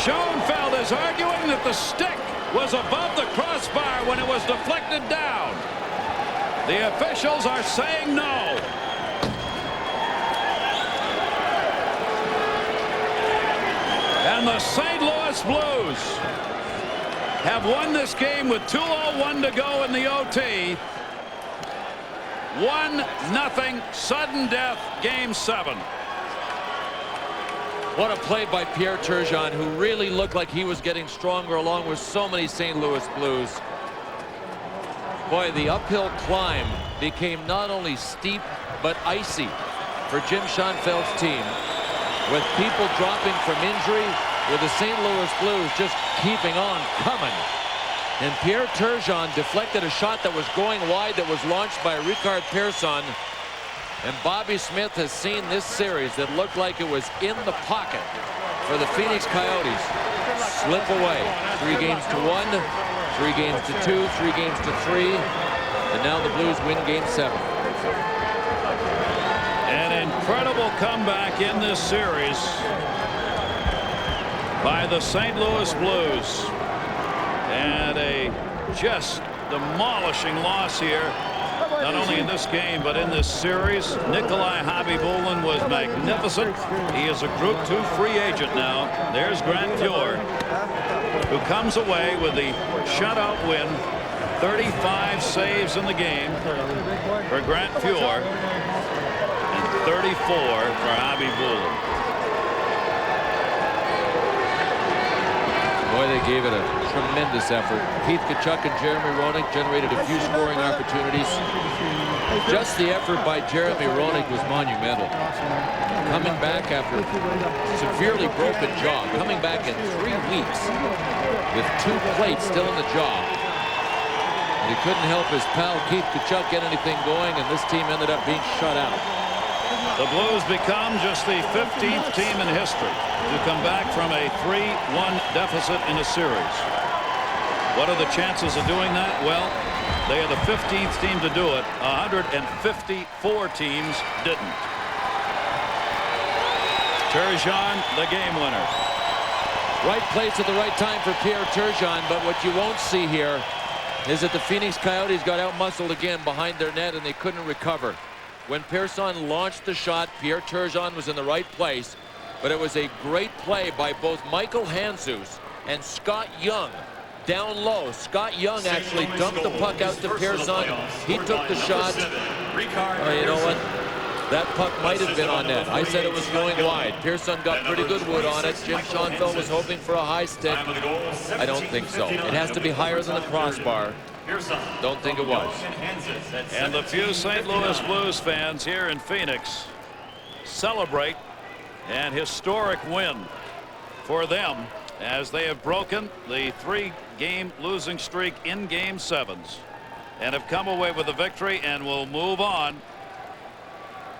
Schoenfeld is arguing that the stick was above the crossbar when it was deflected down. The officials are saying no. And the St. Louis Blues have won this game with 2:01 to go in the OT. 1-0 sudden death, Game 7. What a play by Pierre Turgeon, who really looked like he was getting stronger along with so many St. Louis Blues. Boy, the uphill climb became not only steep but icy for Jim Schoenfeld's team. With people dropping from injury, with the St. Louis Blues just keeping on coming. And Pierre Turgeon deflected a shot that was going wide that was launched by Ricard Pearson. And Bobby Smith has seen this series that looked like it was in the pocket for the Phoenix Coyotes slip away. 3 games to 1, 3 games to 2, 3 games to 3, and now the Blues win Game 7. An incredible comeback in this series by the St. Louis Blues, and a just demolishing loss here. Not only in this game, but in this series. Nikolai Khabibulin was magnificent. He is a Group 2 free agent now. There's Grant Fuhr, who comes away with the shutout win. 35 saves in the game for Grant Fuhr, and 34 for Khabibulin. Boy, they gave it a tremendous effort. Keith Tkachuk and Jeremy Roenick generated a few scoring opportunities. Just the effort by Jeremy Roenick was monumental. Coming back after a severely broken jaw, coming back in 3 weeks with 2 plates still in the jaw. And he couldn't help his pal Keith Tkachuk get anything going, and this team ended up being shut out. The Blues become just the 15th team in history to come back from a 3-1 deficit in a series. What are the chances of doing that? Well, they are the 15th team to do it. 154 teams didn't. Turgeon, the game winner. Right place at the right time for Pierre Turgeon, but what you won't see here is that the Phoenix Coyotes got out-muscled again behind their net, and they couldn't recover. When Persson launched the shot, Pierre Turgeon was in the right place, but it was a great play by both Michael Handzus and Scott Young down low. Scott Young actually dumped the puck out to Persson. He took the shot. Oh, you know what? That puck might have been on net. I said it was going wide. Persson got pretty good wood on it. Jim Schoenfeld was hoping for a high stick. I don't think so. It has to be higher than the crossbar. Don't think it was. And the few St. Louis Blues fans here in Phoenix celebrate an historic win for them as they have broken the 3-game losing streak in Game 7s and have come away with a victory and will move on.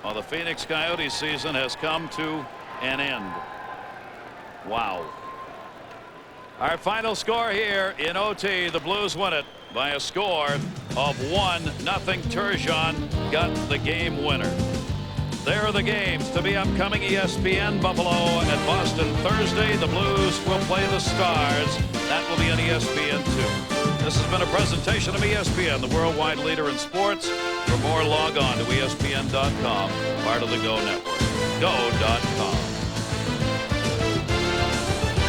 Well, the Phoenix Coyotes season has come to an end. Wow. Our final score here in OT, the Blues win it by a score of 1-0. Turgeon got the game winner. There are the games to be upcoming. ESPN Buffalo at Boston Thursday. The Blues will play the Stars. That will be on ESPN2. This has been a presentation of ESPN, the worldwide leader in sports. For more, log on to ESPN.com, part of the Go Network. Go.com.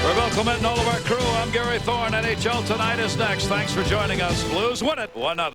For Bill Clement and all of our crew, I'm Gary Thorne. NHL Tonight is next. Thanks for joining us. Blues win it 1-0.